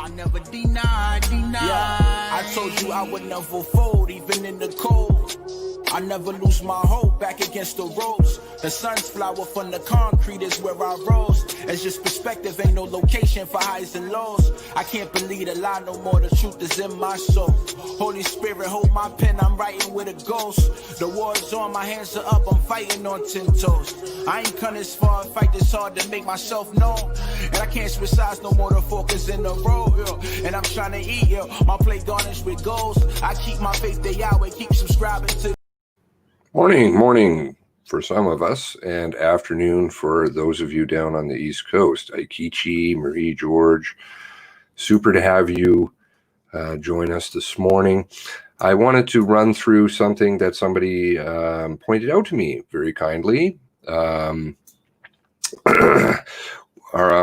I never deny. Yeah, I told you I would never fold, even in the cold. I never lose my hope back against the ropes. The sun's flower from the concrete is where I rose. It's just perspective, ain't no location for highs and lows. I can't believe the lie no more, the truth is in my soul. Holy Spirit, hold my pen, I'm writing with a ghost. The war is on, my hands are up, I'm fighting on 10 toes. I ain't come this far, fight this hard to make myself known. And I can't switch sides no more, the focus in the road, yeah. And I'm trying to eat, yeah. My plate garnished with goals. I keep my faith to Yahweh, keep subscribing to. Morning for some of us, and afternoon for those of you down on the East Coast. Aikichi, Marie George, super to have you join us this morning. I wanted to run through something that somebody pointed out to me very kindly.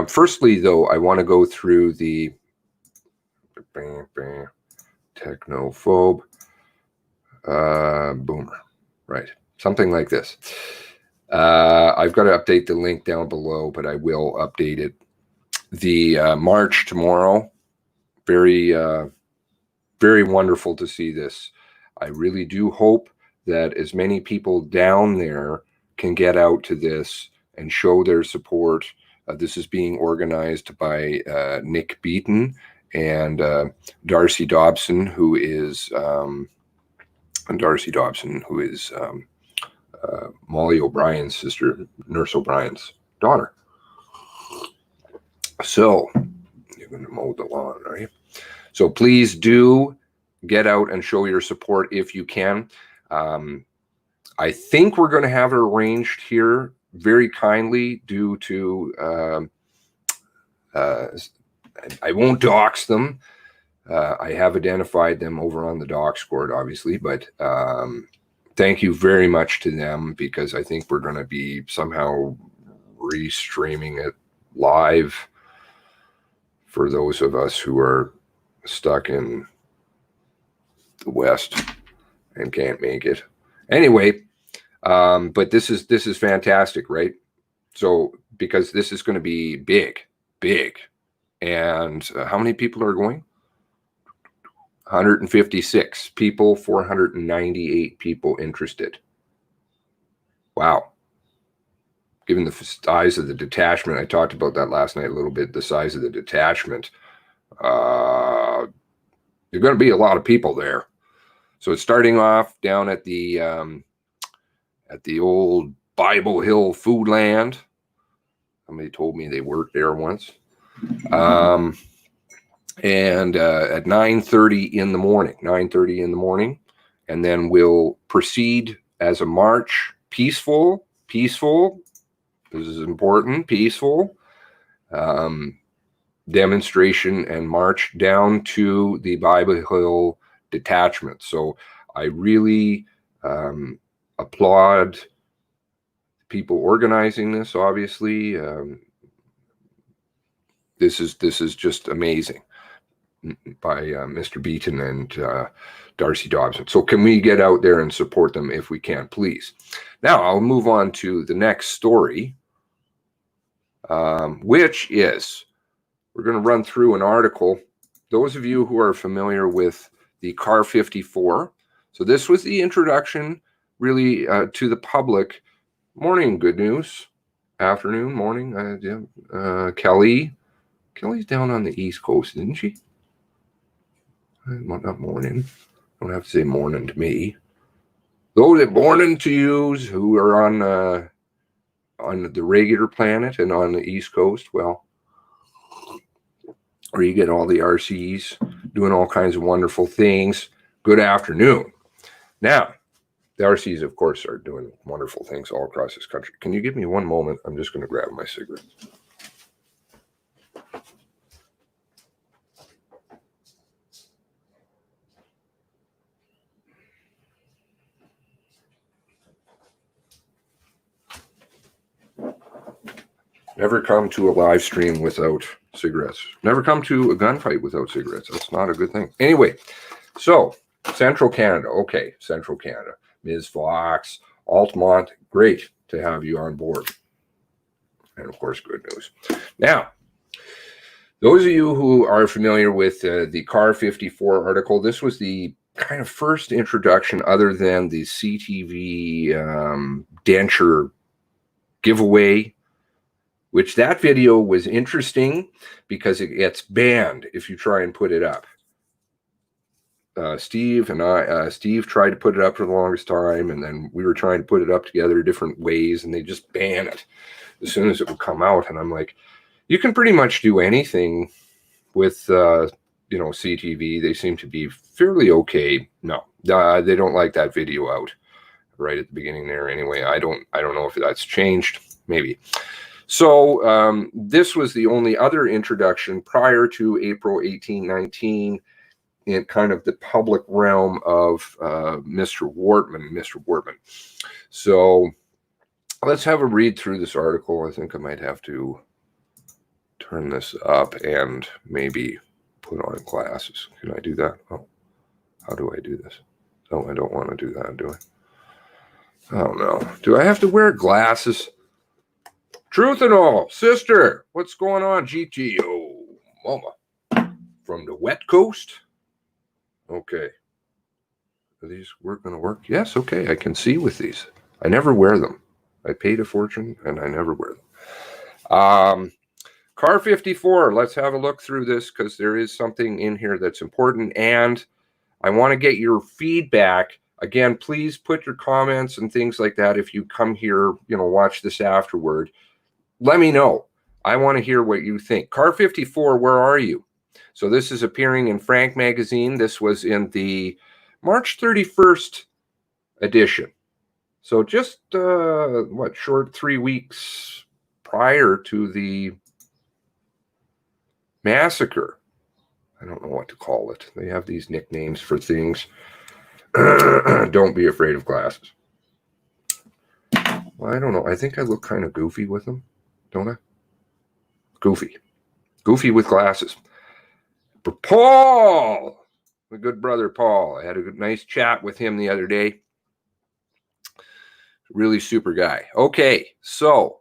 Firstly, though, I want to go through the technophobe boomer. Right, something like this. I've got to update the link down below, but I will update it. The march tomorrow, very wonderful to see this. I really do hope that as many people down there can get out to this and show their support. This is being organized by Nick Beaton and Darcy Dobson, who is Molly O'Brien's sister, Nurse O'Brien's daughter. So you're going to mow the lawn, right? So please do get out and show your support if you can. I think we're going to have it arranged here very kindly due to, I won't dox them. I have identified them over on the docs court, obviously, but thank you very much to them, because I think we're going to be somehow restreaming it live for those of us who are stuck in the West and can't make it. Anyway, but this is fantastic, right? So because this is going to be big, and how many people are going? 156 people, 498 people interested. Wow. Given the size of the detachment, I talked about that last night a little bit, the size of the detachment, there are going to be a lot of people there. So it's starting off down at the old Bible Hill Foodland. Somebody told me they worked there once. And at 9:30 in the morning, and then we'll proceed as a march, peaceful, this is important, peaceful, demonstration and march down to the Bible Hill detachment. So I really applaud people organizing this, obviously. This is just amazing, by Mr. Beaton and Darcy Dobson. So can we get out there and support them if we can, please? Now I'll move on to the next story, which is, we're going to run through an article. Those of you who are familiar with the Car 54. So this was the introduction really to the public. Morning, good news. Afternoon, morning. Kelly's down on the East Coast, isn't she? Not morning. Don't have to say morning to me. Those that morning to yous who are on the regular planet and on the East Coast, well, where you get all the RCs doing all kinds of wonderful things. Good afternoon. Now, the RCs, of course, are doing wonderful things all across this country. Can you give me one moment? I'm just going to grab my cigarette. Never come to a live stream without cigarettes. Never come to a gunfight without cigarettes. That's not a good thing. Anyway, so Central Canada. Okay, Central Canada. Ms. Fox, Altamont, great to have you on board. And of course, good news. Now, Those of you who are familiar with the Car 54 article, this was the kind of first introduction other than the CTV denture giveaway, which that video was interesting because it gets banned if you try and put it up. Steve tried to put it up for the longest time, and then we were trying to put it up together different ways, and they just ban it as soon as it would come out. And I'm like, you can pretty much do anything with CTV. They seem to be fairly okay. No, they don't like that video out right at the beginning there. Anyway, I don't know if that's changed. Maybe. So this was the only other introduction prior to April 1819 in kind of the public realm of Mr. Wortman. So let's have a read through this article. I think I might have to turn this up and maybe put on glasses. Can I do that? Oh, how do I do this? Oh, I don't want to do that, do I? Oh, no. Do I have to wear glasses? Truth and all, sister, what's going on, GTO? Mama, from the wet coast? Okay. Are these going to work? Yes, okay, I can see with these. I never wear them. I paid a fortune, and I never wear them. Car 54, let's have a look through this because there is something in here that's important, and I want to get your feedback. Again, please put your comments and things like that if you come here, watch this afterward. Let me know. I want to hear what you think. Car 54, where are you? So this is appearing in Frank magazine. This was in the March 31st edition. So just, short 3 weeks prior to the massacre. I don't know what to call it. They have these nicknames for things. Don't be afraid of glasses. Well, I don't know. I think I look kind of goofy with them, don't I? Goofy with glasses. But Paul, my good brother Paul, I had a nice chat with him the other day. Really super guy. Okay, so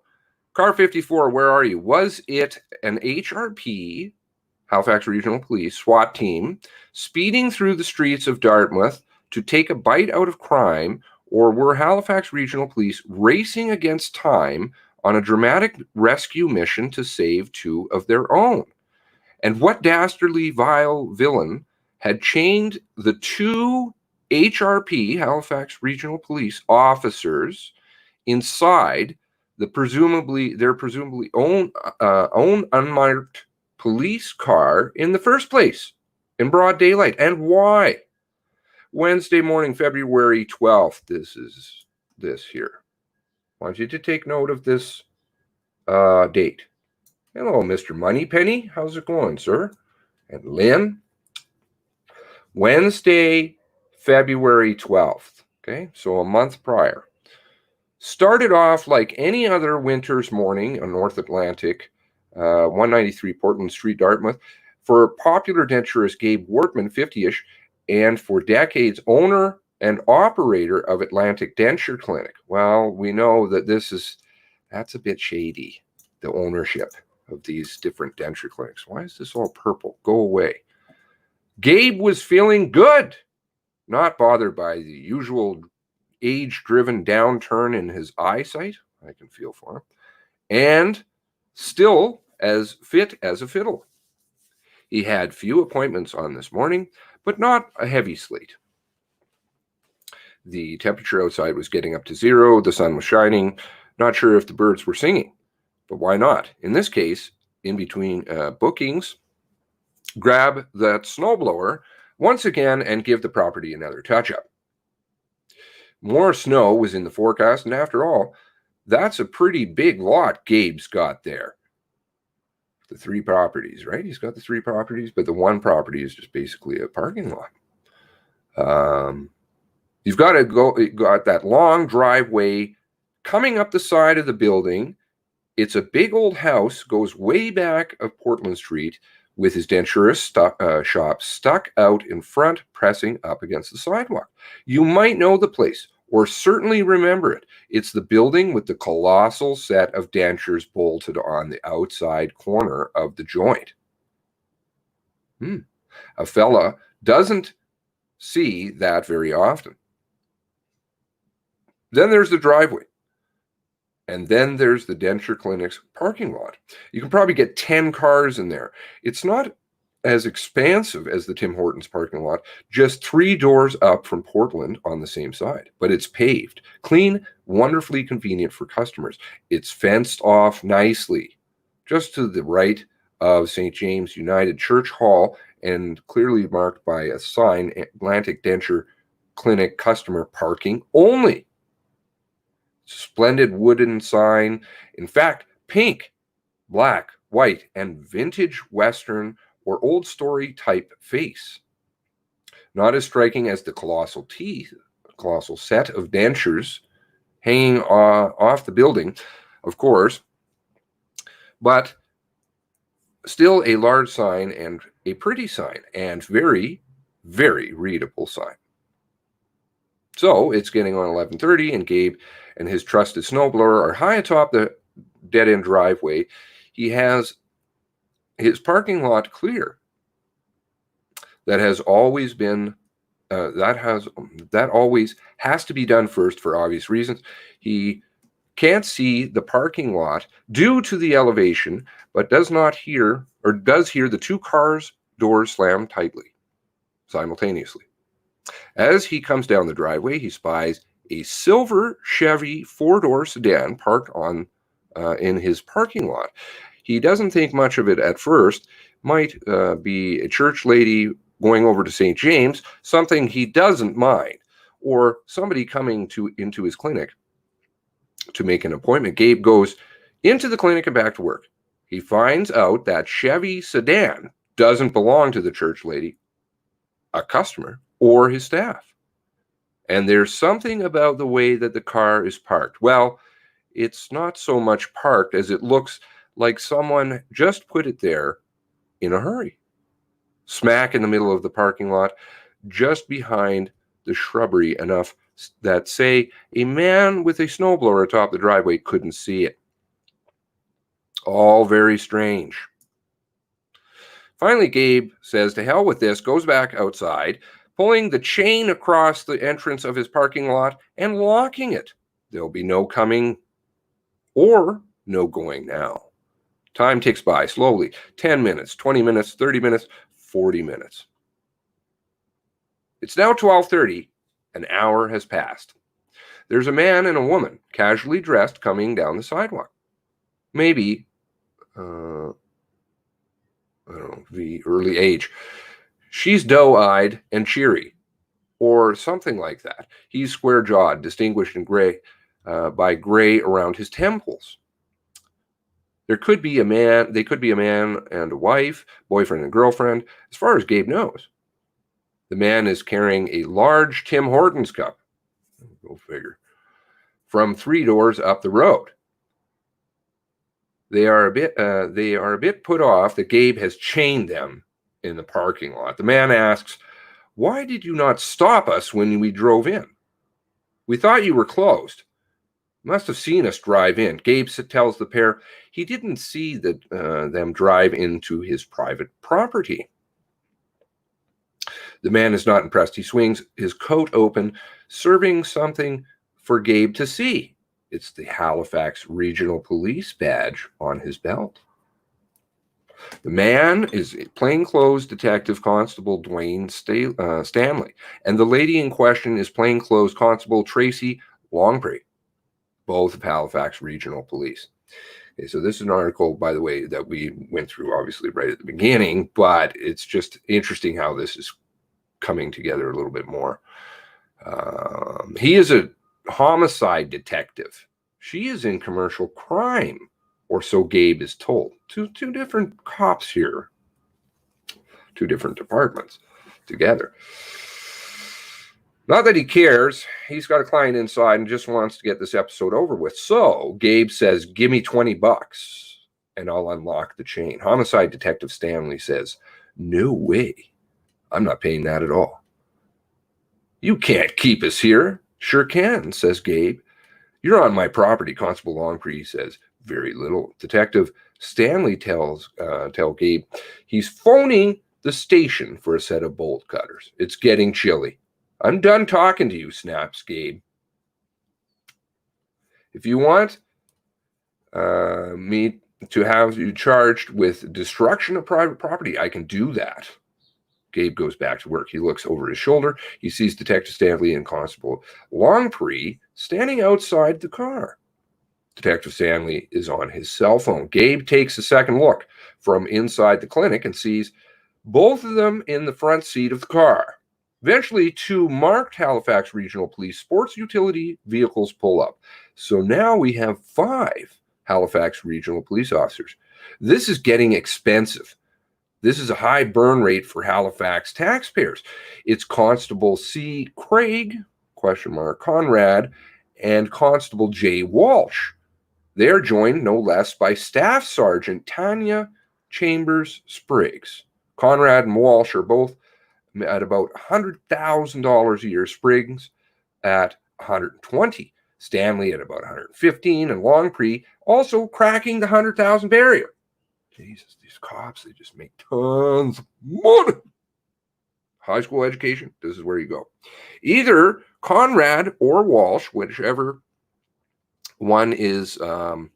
Car 54, where are you? Was it an HRP, Halifax Regional Police, SWAT team, speeding through the streets of Dartmouth to take a bite out of crime, or were Halifax Regional Police racing against time on a dramatic rescue mission to save two of their own? And what dastardly vile villain had chained the two HRP, Halifax Regional Police officers, inside their presumably own unmarked police car in the first place in broad daylight? And why? Wednesday morning, February 12th. This is this here. I want you to take note of this date. Hello, Mr. Moneypenny. How's it going, sir? And Lynn. Wednesday, February 12th. Okay, so a month prior. Started off like any other winter's morning on North Atlantic, 193 Portland Street, Dartmouth, for popular denturist Gabe Wortman, 50-ish, and for decades owner and operator of Atlantic Denture Clinic. Well, we know that that's a bit shady, the ownership of these different denture clinics. Why is this all purple? Go away. Gabe was feeling good, not bothered by the usual age-driven downturn in his eyesight. I can feel for him. And still as fit as a fiddle. He had few appointments on this morning, but not a heavy slate. The temperature outside was getting up to 0. The sun was shining. Not sure if the birds were singing, but why not? In this case, in between bookings, grab that snowblower once again and give the property another touch-up. More snow was in the forecast, and after all, that's a pretty big lot Gabe's got there. The 3 properties, right? He's got the 3 properties, but the one property is just basically a parking lot. You've got that long driveway coming up the side of the building. It's a big old house, goes way back of Portland Street, with his denturist shop stuck out in front, pressing up against the sidewalk. You might know the place, or certainly remember it. It's the building with the colossal set of dentures bolted on the outside corner of the joint. A fella doesn't see that very often. Then there's the driveway. And then there's the denture clinic's parking lot. You can probably get 10 cars in there. It's not as expansive as the Tim Hortons parking lot, just 3 doors up from Portland on the same side. But it's paved, clean, wonderfully convenient for customers. It's fenced off nicely, just to the right of St. James United Church Hall, and clearly marked by a sign, Atlantic Denture Clinic customer parking only. Splendid wooden sign. In fact, pink, black, white, and vintage Western or old story type face. Not as striking as the colossal teeth, colossal set of dentures hanging off the building, of course, but still a large sign and a pretty sign and very, very readable sign. So it's getting on 11:30, and Gabe and his trusted snowblower are high atop the dead-end driveway. He has his parking lot clear. That has always been, that always has to be done first for obvious reasons. He can't see the parking lot due to the elevation, but does hear the 2 cars' doors slam tightly simultaneously. As he comes down the driveway, he spies a silver Chevy 4-door sedan parked in his parking lot. He doesn't think much of it at first. Might be a church lady going over to St. James, something he doesn't mind, or somebody coming into his clinic to make an appointment. Gabe goes into the clinic and back to work. He finds out that Chevy sedan doesn't belong to the church lady, a customer, or his staff. And there's something about the way that the car is parked. Well, it's not so much parked as it looks like someone just put it there in a hurry. Smack in the middle of the parking lot, just behind the shrubbery, enough that, say, a man with a snowblower atop the driveway couldn't see it. All very strange. Finally, Gabe says to hell with this, goes back outside, pulling the chain across the entrance of his parking lot and locking it. There'll be no coming or no going now. Time ticks by slowly. 10 minutes, 20 minutes, 30 minutes, 40 minutes. It's now 12:30. An hour has passed. There's a man and a woman, casually dressed, coming down the sidewalk. Maybe, I don't know, the early age. She's doe-eyed and cheery, or something like that. He's square-jawed, distinguished in gray by gray around his temples. They could be a man and a wife, boyfriend and girlfriend, as far as Gabe knows. The man is carrying a large Tim Hortons cup, go figure, from 3 doors up the road. They are a bit put off that Gabe has chained them in the parking lot. The man asks, "Why did you not stop us when we drove in? We thought you were closed. Must have seen us drive in." Gabe tells the pair he didn't see them drive into his private property. The man is not impressed. He swings his coat open, serving something for Gabe to see. It's the Halifax Regional Police badge on his belt. The man is plainclothes Detective Constable Dwayne Stanley, and the lady in question is plainclothes Constable Tracy Longpre, both of Halifax Regional Police. Okay, so this is an article, by the way, that we went through obviously right at the beginning, but it's just interesting how this is coming together a little bit more. He is a homicide detective. She is in commercial crime, or so Gabe is told. Two different cops here. 2 different departments together. Not that he cares. He's got a client inside and just wants to get this episode over with. So Gabe says, "Give me $20 and I'll unlock the chain." Homicide Detective Stanley says, "No way. I'm not paying that at all." "You can't keep us here." "Sure can," says Gabe. "You're on my property," Constable Longpre says. "Very little." Detective Stanley tell Gabe he's phoning the station for a set of bolt cutters. It's getting chilly. I'm done talking to you, snaps Gabe. If you want me to have you charged with destruction of private property, I can do that. Gabe goes back to work. He looks over his shoulder. He sees Detective Stanley and Constable Longpree standing outside the car. Detective Stanley is on his cell phone. Gabe takes a second look from inside the clinic and sees both of them in the front seat of the car. Eventually, 2 marked Halifax Regional Police sports utility vehicles pull up. So now we have 5 Halifax Regional Police officers. This is getting expensive. This is a high burn rate for Halifax taxpayers. It's Constable C. Craig, Conrad, and Constable J. Walsh. They're joined no less by Staff Sergeant Tanya Chambers Spriggs. Conrad and Walsh are both at about $100,000 a year, Spriggs at $120,000, Stanley at about $115,000, and Longpree also cracking the $100,000 barrier. Jesus, these cops, they just make tons of money. High school education, this is where you go. Either Conrad or Walsh, whichever one is the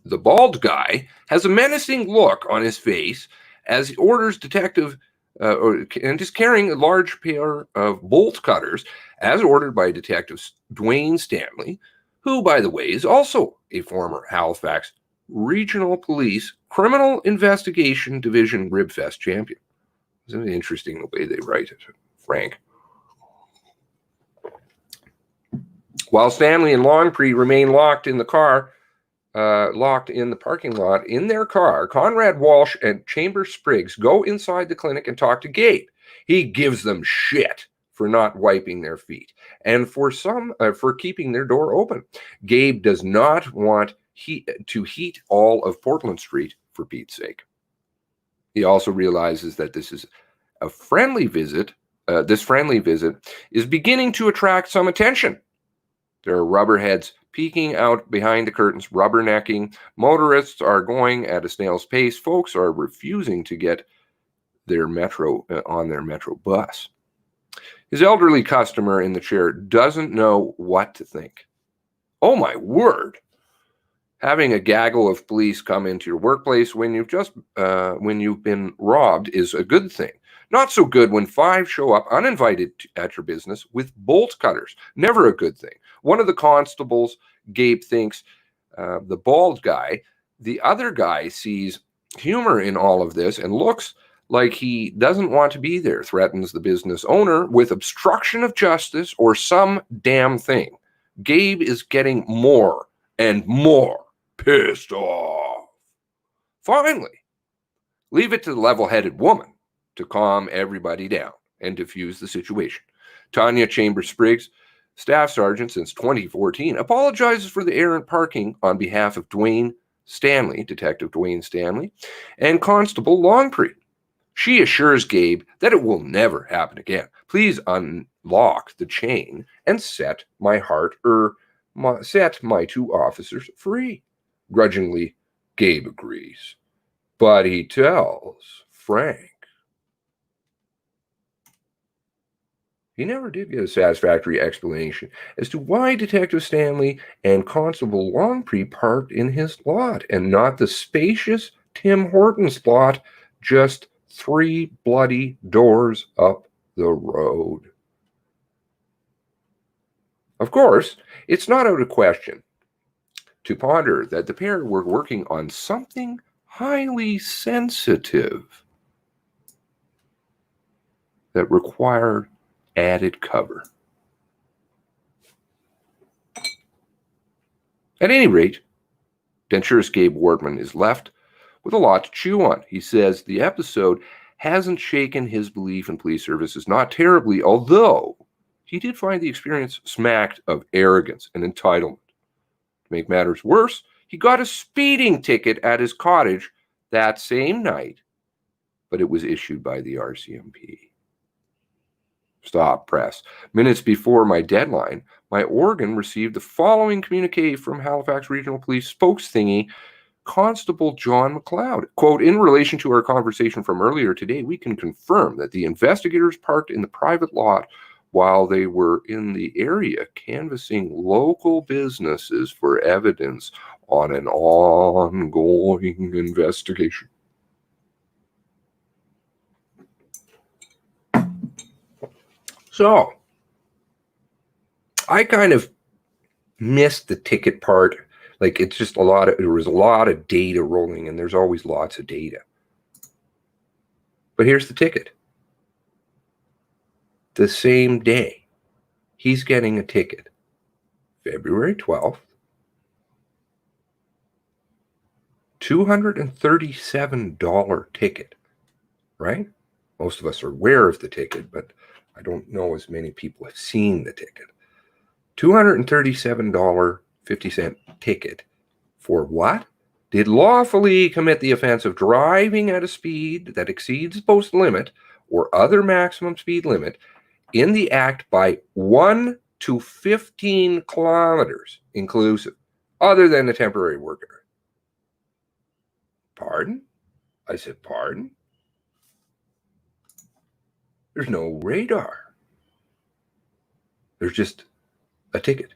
bald guy, has a menacing look on his face as he orders and is carrying a large pair of bolt cutters as ordered by Detective Dwayne Stanley, who, by the way, is also a former Halifax Regional Police Criminal Investigation Division Ribfest champion. Isn't it interesting the way they write it, Frank? While Stanley and Longpree remain locked in the parking lot in their car, Conrad Walsh and Chambers Spriggs go inside the clinic and talk to Gabe. He gives them shit for not wiping their feet and for keeping their door open. Gabe does not want to heat all of Portland Street, for Pete's sake. He also realizes that this is a friendly visit. This friendly visit is beginning to attract some attention. There are rubberheads peeking out behind the curtains, rubbernecking. Motorists are going at a snail's pace. Folks are refusing to get on their metro bus. His elderly customer in the chair doesn't know what to think. Oh my word! Having a gaggle of police come into your workplace when you've been robbed is a good thing. Not so good when 5 show up uninvited at your business with bolt cutters. Never a good thing. One of the constables, Gabe, thinks the bald guy. The other guy sees humor in all of this and looks like he doesn't want to be there, threatens the business owner with obstruction of justice or some damn thing. Gabe is getting more and more pissed off. Finally, leave it to the level-headed woman to calm everybody down and diffuse the situation. Tanya Chambers Spriggs, Staff Sergeant since 2014, apologizes for the errant parking on behalf of Detective Dwayne Stanley, and Constable Longpree. She assures Gabe that it will never happen again. Please unlock the chain and set my 2 officers free. Grudgingly, Gabe agrees. But he tells Frank he never did get a satisfactory explanation as to why Detective Stanley and Constable Longpree parked in his lot and not the spacious Tim Hortons lot just 3 bloody doors up the road. Of course, it's not out of question to ponder that the pair were working on something highly sensitive that required added cover. At any rate, denturist Gabe Wortman is left with a lot to chew on. He says the episode hasn't shaken his belief in police services, not terribly, although he did find the experience smacked of arrogance and entitlement. To make matters worse, he got a speeding ticket at his cottage that same night, but it was issued by the RCMP. Stop press. Minutes before my deadline, my organ received the following communique from Halifax Regional Police spokes thingy Constable John McLeod. Quote, in relation to our conversation from earlier today, we can confirm that the investigators parked in the private lot while they were in the area canvassing local businesses for evidence on an ongoing investigation. So, I kind of missed the ticket part. Like, it's just there was a lot of data rolling, and there's always lots of data. But here's the ticket. The same day, he's getting a ticket. February 12th. $237 ticket, right? Most of us are aware of the ticket, but I don't know as many people have seen the ticket. $237.50 ticket for what? Did lawfully commit the offense of driving at a speed that exceeds the post limit or other maximum speed limit in the act by 1 to 15 kilometers inclusive, other than the temporary work area. Pardon? I said, pardon? There's no radar. There's just a ticket.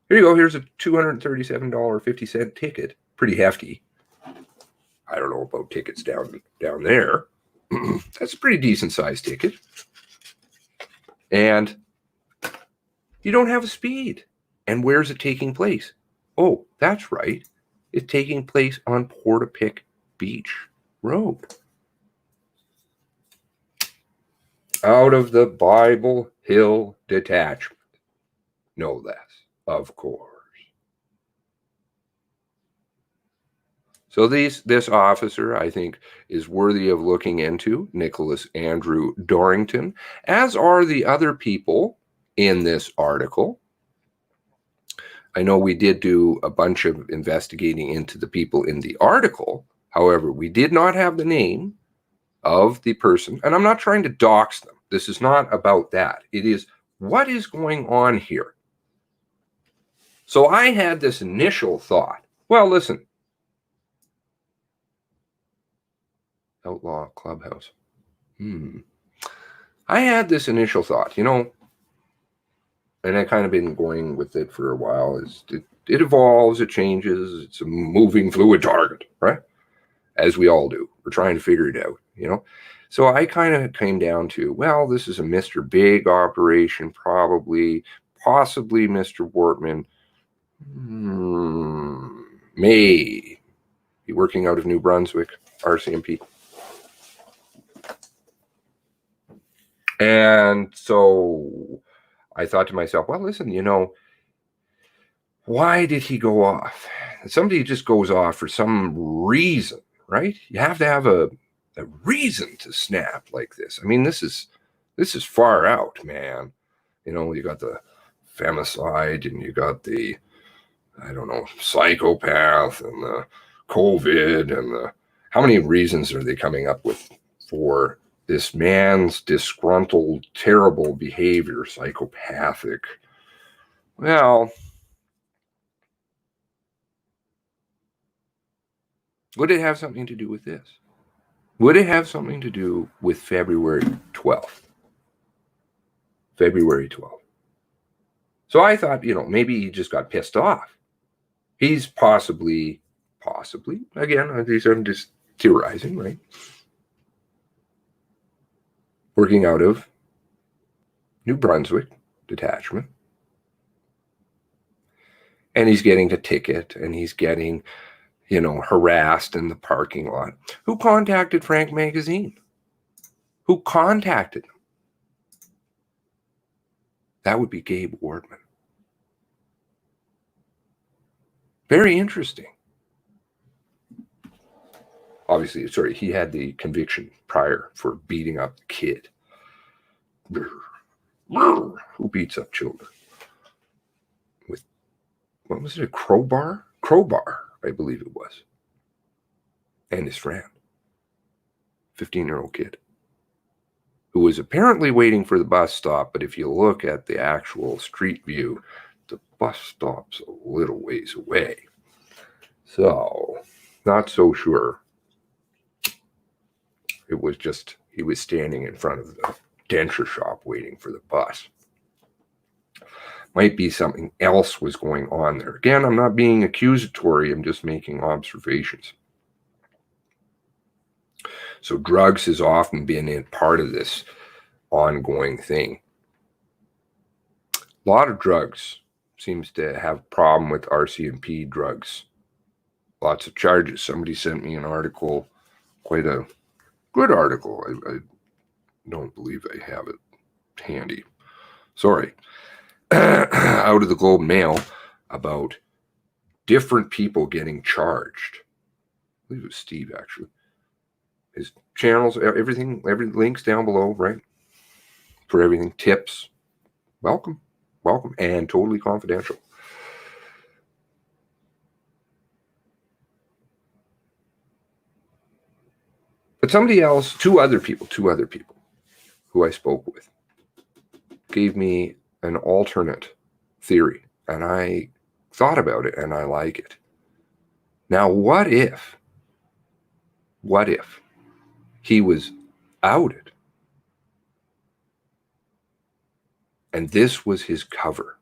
Here you go. Here's a $237.50 ticket. Pretty hefty. I don't know about tickets down there. That's a pretty decent sized ticket. And you don't have a speed. And where's it taking place? Oh, that's right. It's taking place on Portapique Beach Road. Out of the Bible Hill Detachment. No less, of course. So this officer, I think, is worthy of looking into, Nicholas Andrew Dorrington, as are the other people in this article. I know we did do a bunch of investigating into the people in the article. However, we did not have the name of the person, and I'm not trying to dox them. This is not about that. It is what is going on here. So I had this initial thought, well, listen, Outlaw Clubhouse. I had this initial thought, and I kind of been going with it for a while. It evolves, it changes, it's a moving fluid target, right? As we all do. We're trying to figure it out, So I kind of came down to, well, this is a Mr. Big operation, possibly Mr. Wortman may be working out of New Brunswick, RCMP. And so I thought to myself, well, listen, why did he go off? Somebody just goes off for some reason, right? You have to have a reason to snap like this. I mean, this is far out, man. You got the femicide and you got the, psychopath and the COVID and how many reasons are they coming up with for this man's disgruntled, terrible behavior, psychopathic? Well, would it have something to do with this? Would it have something to do with February 12th? February 12th. So I thought, maybe he just got pissed off. He's possibly, again, these are just theorizing, right? Working out of New Brunswick detachment. And he's getting a ticket and he's getting, harassed in the parking lot. Who contacted Frank Magazine? Who contacted him? That would be Gabe Wardman. Very interesting. Obviously, he had the conviction prior for beating up the kid. Who beats up children? With, what was it, a crowbar? Crowbar, I believe it was. And his friend, 15-year-old kid, who was apparently waiting for the bus stop, but if you look at the actual street view, the bus stop's a little ways away. So, Not so sure. It was just, he was standing in front of the denture shop waiting for the bus. Might be something else was going on there. Again, I'm not being accusatory. I'm just making observations. So drugs has often been in part of this ongoing thing. A lot of drugs seems to have a problem with RCMP drugs. Lots of charges. Somebody sent me an article, quite a good article. I don't believe I have it handy. Sorry. Out of the Globe Mail about different people getting charged. I believe it was Steve, actually. His channels, everything, every links down below, right? For everything, tips, welcome, and totally confidential. But somebody else, two other people who I spoke with gave me an alternate theory, and I thought about it, and I like it. Now, what if he was outed and this was his cover?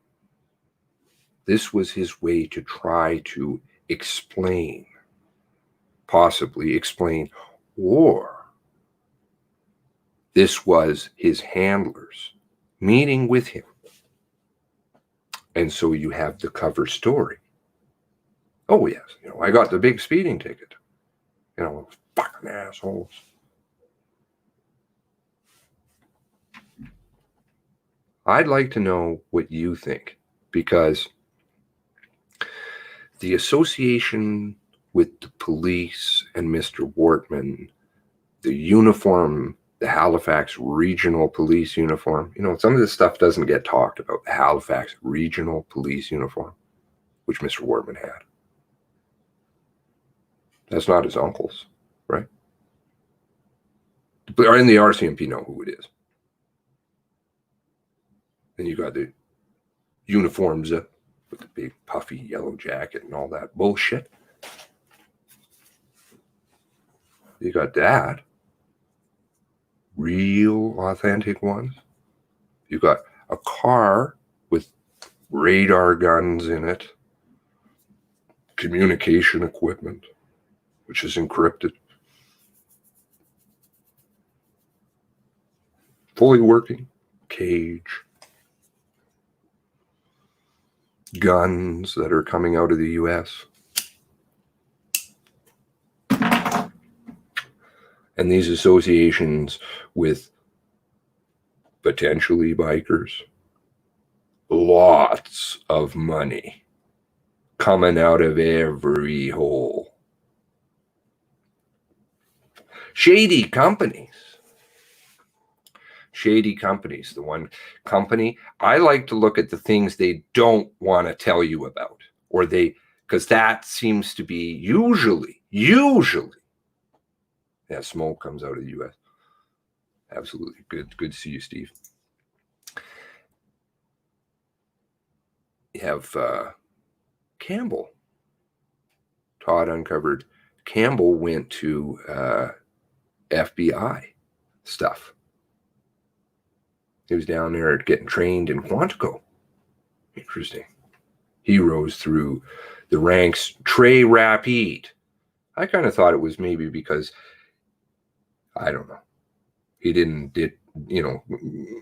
This was his way to try to explain, possibly explain, or this was his handlers meeting with him. And so you have the cover story. Oh, yes, I got the big speeding ticket. Fucking assholes. I'd like to know what you think, because the association with the police and Mr. Wortman, the uniform, the Halifax Regional Police uniform, some of this stuff doesn't get talked about. The Halifax Regional Police uniform, which Mr. Wortman had. That's not his uncle's, right? And the RCMP know who it is. Then you got the uniforms with the big puffy yellow jacket and all that bullshit. You got that. Real authentic ones. You got a car with radar guns in it. Communication equipment, which is encrypted. Fully working. Kage. Guns that are coming out of the US. And these associations with potentially bikers. Lots of money coming out of every hole. Shady companies. The one company, I like to look at the things they don't want to tell you about, or because that seems to be usually, that smoke comes out of the US. Absolutely. Good to see you, Steve. You have Campbell. Todd uncovered Campbell went to FBI stuff. He was down there getting trained in Quantico. Interesting. He rose through the ranks très rapide. I kind of thought it was maybe because, I don't know, he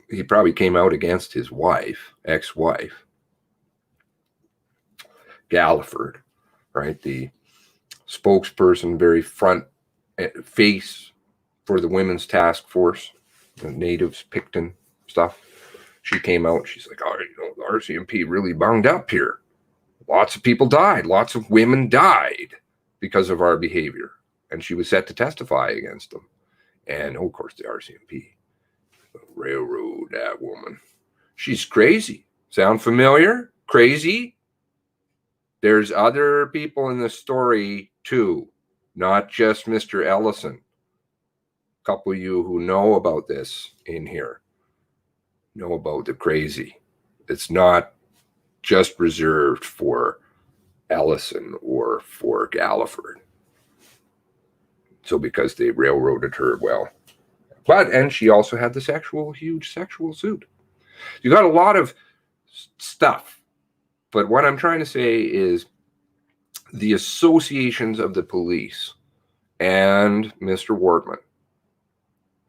he probably came out against his wife, ex-wife, Galliford, right? The spokesperson, very front face for the Women's Task Force, the Natives, Picton stuff. She came out, she's like, the RCMP really bunged up here. Lots of people died. Lots of women died because of our behavior. And she was set to testify against them. And, of course, the RCMP. Railroad, that woman. She's crazy. Sound familiar? Crazy? There's other people in the story, too. Not just Mr. Ellison. A couple of you who know about this in here know about the crazy. It's not just reserved for Ellison or for Galliford. So because they railroaded her, well, and she also had the huge sexual suit. You got a lot of stuff. But what I'm trying to say is the associations of the police and Mr. Wortman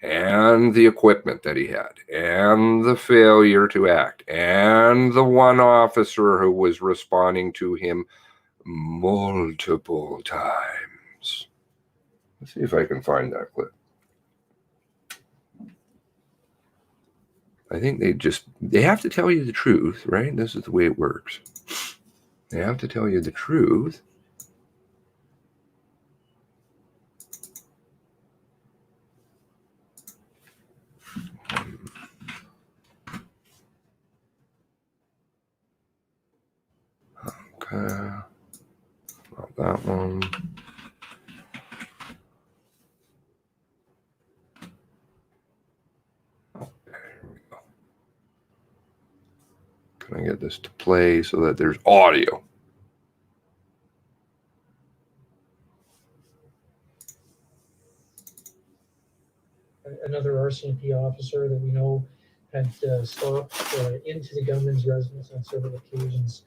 and the equipment that he had and the failure to act and the one officer who was responding to him multiple times. Let's see if I can find that clip. I think they have to tell you the truth, right? This is the way it works. They have to tell you the truth. Okay. Not that one. Oh, there we go. Can I get this to play so that there's audio? Another RCMP officer that we know had stopped into the gunman's residence on several occasions.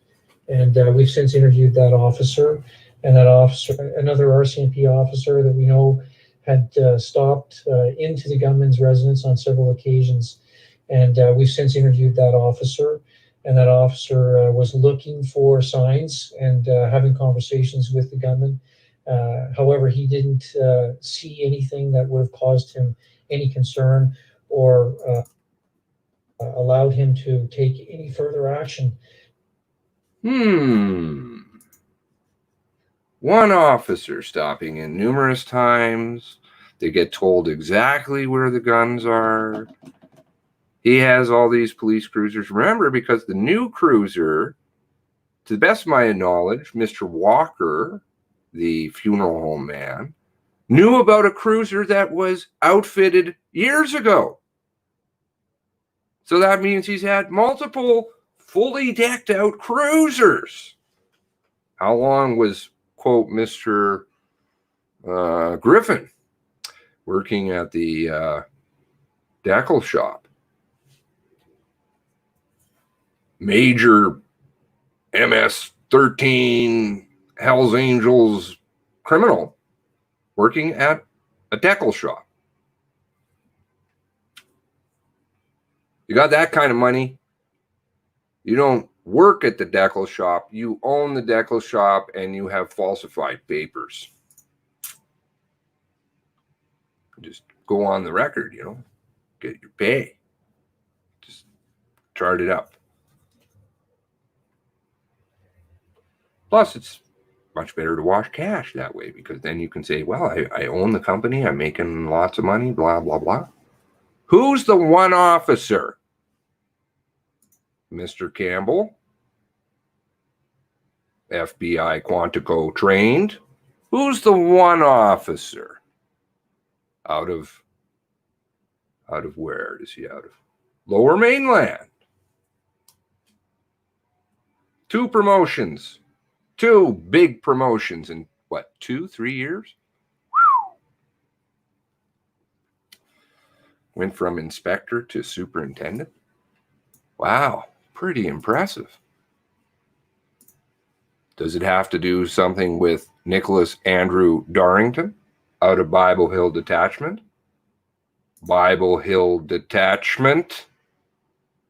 And we've since interviewed that officer, and that officer, another RCMP officer that we know had stopped into the gunman's residence on several occasions. And we've since interviewed that officer, and that officer was looking for signs and having conversations with the gunman. However, he didn't see anything that would have caused him any concern or allowed him to take any further action. One officer stopping in numerous times. They get told exactly where the guns are. He has all these police cruisers. Remember, because the new cruiser, to the best of my knowledge, Mr. Walker, the funeral home man, knew about a cruiser that was outfitted years ago. So that means he's had multiple fully decked out cruisers. How long was, quote, Mr. Griffin working at the decal shop? Major MS-13 Hells Angels criminal working at a decal shop. You got that kind of money, you don't work at the decal shop, you own the decal shop, and you have falsified papers. Just go on the record, get your pay. Just chart it up. Plus, it's much better to wash cash that way, because then you can say, well, I own the company, I'm making lots of money, blah, blah, blah. Who's the one officer? Mr. Campbell, FBI Quantico trained. Who's the one officer? Out of where is he out of? Lower Mainland. 2 promotions. 2 big promotions in what, 2-3 years? Went from inspector to superintendent. Wow, pretty impressive. Does it have to do something with Nicholas Andrew Darrington out of Bible Hill Detachment? Bible Hill Detachment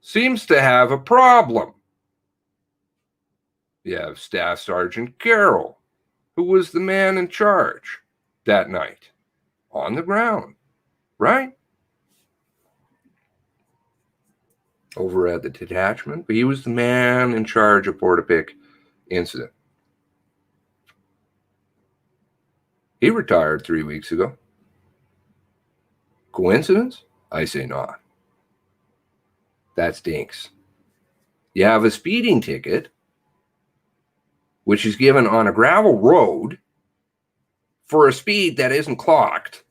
seems to have a problem. You have Staff Sergeant Carroll, who was the man in charge that night on the ground, right? Over at the detachment, but he was the man in charge of Portapic incident. He retired 3 weeks ago. Coincidence? I say not. That stinks. You have a speeding ticket, which is given on a gravel road for a speed that isn't clocked.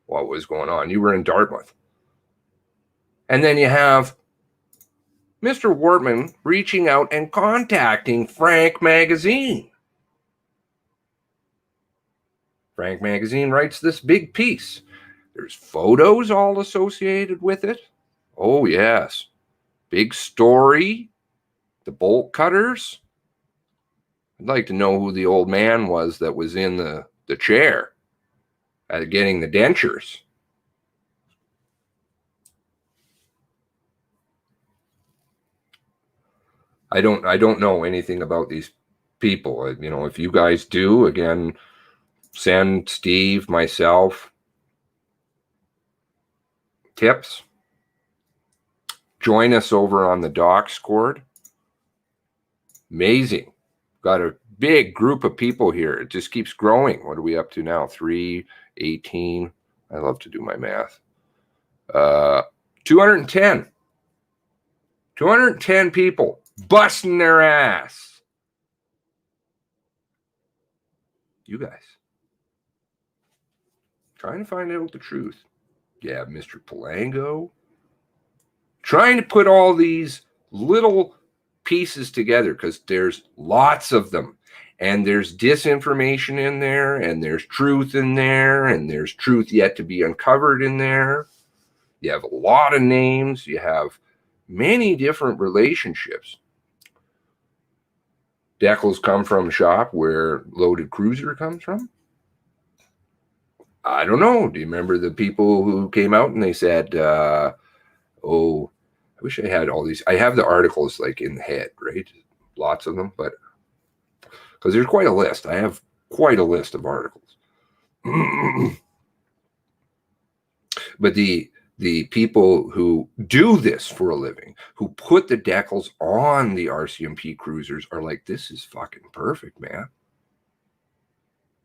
What was going on? You were in Dartmouth. And then you have Mr. Wortman reaching out and contacting Frank Magazine. Frank Magazine writes this big piece. There's photos all associated with it. Oh, yes. Big story. The bolt cutters. I'd like to know who the old man was that was in the chair getting the dentures. I don't know anything about these people. You know, if you guys do, again, send Steve, myself, tips. Join us over on the Discord. Amazing. Got a big group of people here. It just keeps growing. What are we up to now? 318. I love to do my math. 210. 210 people busting their ass. You guys. Trying to find out the truth. Yeah, Mr. Palango. Trying to put all these little pieces together because there's lots of them. And there's disinformation in there, and there's truth in there, and there's truth yet to be uncovered in there. You have a lot of names. You have many different relationships. Decals come from a shop where Loaded Cruiser comes from. I don't know. Do you remember the people who came out and they said, oh, I wish I had all these. I have the articles like in the head, right? Lots of them, but because there's quite a list. I have quite a list of articles. But the people who do this for a living, who put the decals on the RCMP cruisers are like, this is fucking perfect, man.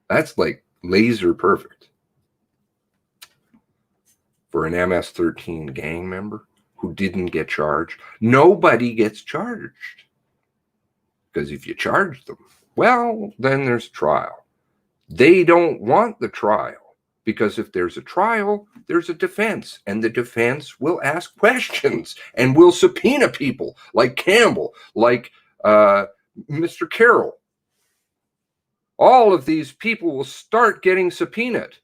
That's like laser perfect. For an MS-13 gang member who didn't get charged. Nobody gets charged. Because if you charge them, well, then there's trial. They don't want the trial. Because if there's a trial, there's a defense. And the defense will ask questions and will subpoena people like Campbell, like Mr. Carroll. All of these people will start getting subpoenaed.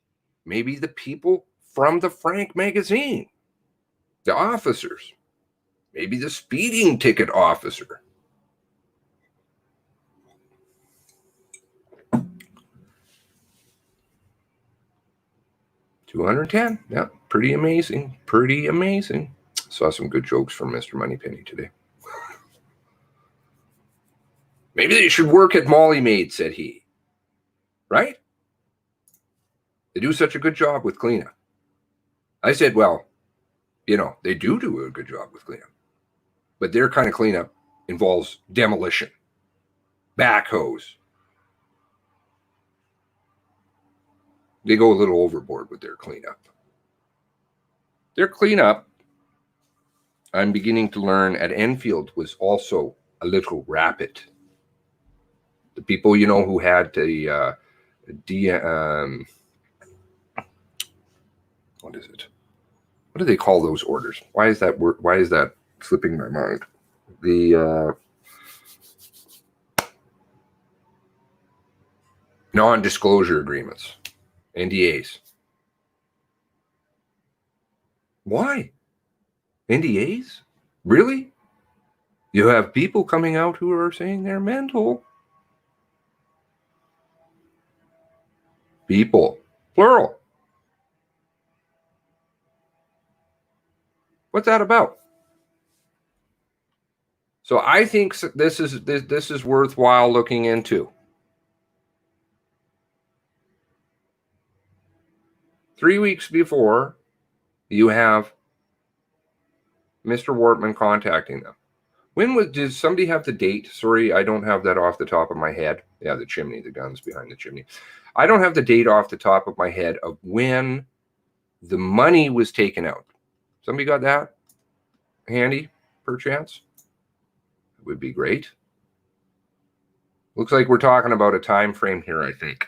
Maybe the people from the Frank Magazine. The officers. Maybe the speeding ticket officer. $210. Yeah, pretty amazing. Pretty amazing. Saw some good jokes from Mr. Moneypenny today. Maybe they should work at Molly Maid, said he. Right? They do such a good job with cleanup. I said, well, you know, they do a good job with cleanup. But their kind of cleanup involves demolition, backhoes. They go a little overboard with their cleanup. Their cleanup, I'm beginning to learn at Enfield, was also a little rapid. The people, you know, who had the what is it? What do they call those orders? Why is that word? Why is that slipping my mind? The non-disclosure agreements, NDAs. Why? NDAs? Really? You have people coming out who are saying they're mental. People, plural. What's that about? So I think this is worthwhile looking into. 3 weeks before, you have Mr. Wortman contacting them. Did somebody have the date? Sorry, I don't have that off the top of my head. Yeah, the chimney, the guns behind the chimney. I don't have the date off the top of my head of when the money was taken out. Somebody got that handy, perchance? It would be great. Looks like we're talking about a time frame here, I think.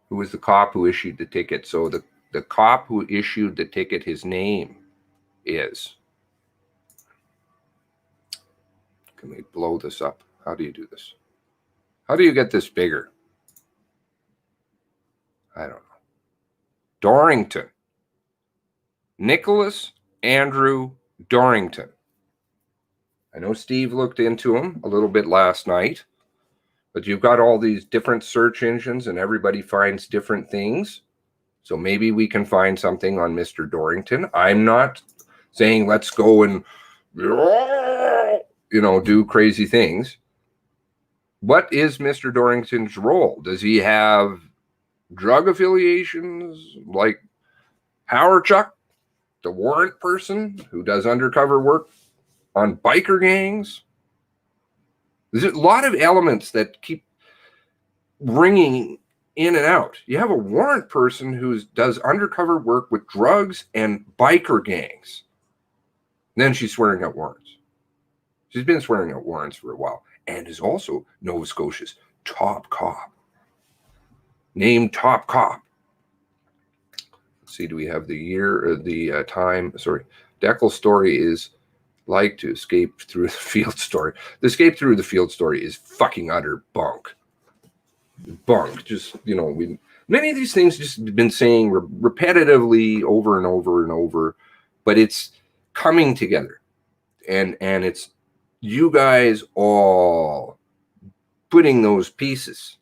Who was the cop who issued the ticket? So the cop who issued the ticket, his name is Can we blow this up? How do you do this? How do you get this bigger? I don't know. Dorrington. Nicholas Andrew Dorrington. I know Steve looked into him a little bit last night, but you've got all these different search engines and everybody finds different things. So maybe we can find something on Mr. Dorrington. I'm not saying let's go and, do crazy things. What is Mr. Dorrington's role? Does he have drug affiliations like Howard Chuck, the warrant person who does undercover work on biker gangs? There's a lot of elements that keep ringing in and out. You have a warrant person who does undercover work with drugs and biker gangs. And then she's swearing out warrants. She's been swearing out warrants for a while and is also Nova Scotia's top cop. Named top cop. Let's see, do we have the year, the time? Sorry. Deckel's story is like to escape through the field story. The escape through the field story is fucking utter bunk. Bunk. Just, many of these things just been saying repetitively over and over and over, but it's coming together. And it's you guys all putting those pieces.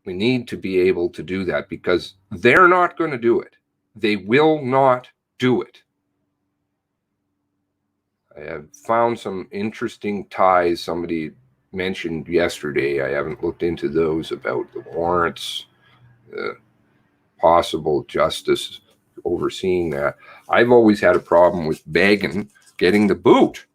We need to be able to do that because they're not going to do it. They will not do it. I have found some interesting ties somebody mentioned yesterday. I haven't looked into those about the warrants, possible justice overseeing that. I've always had a problem with Bagan getting the boot.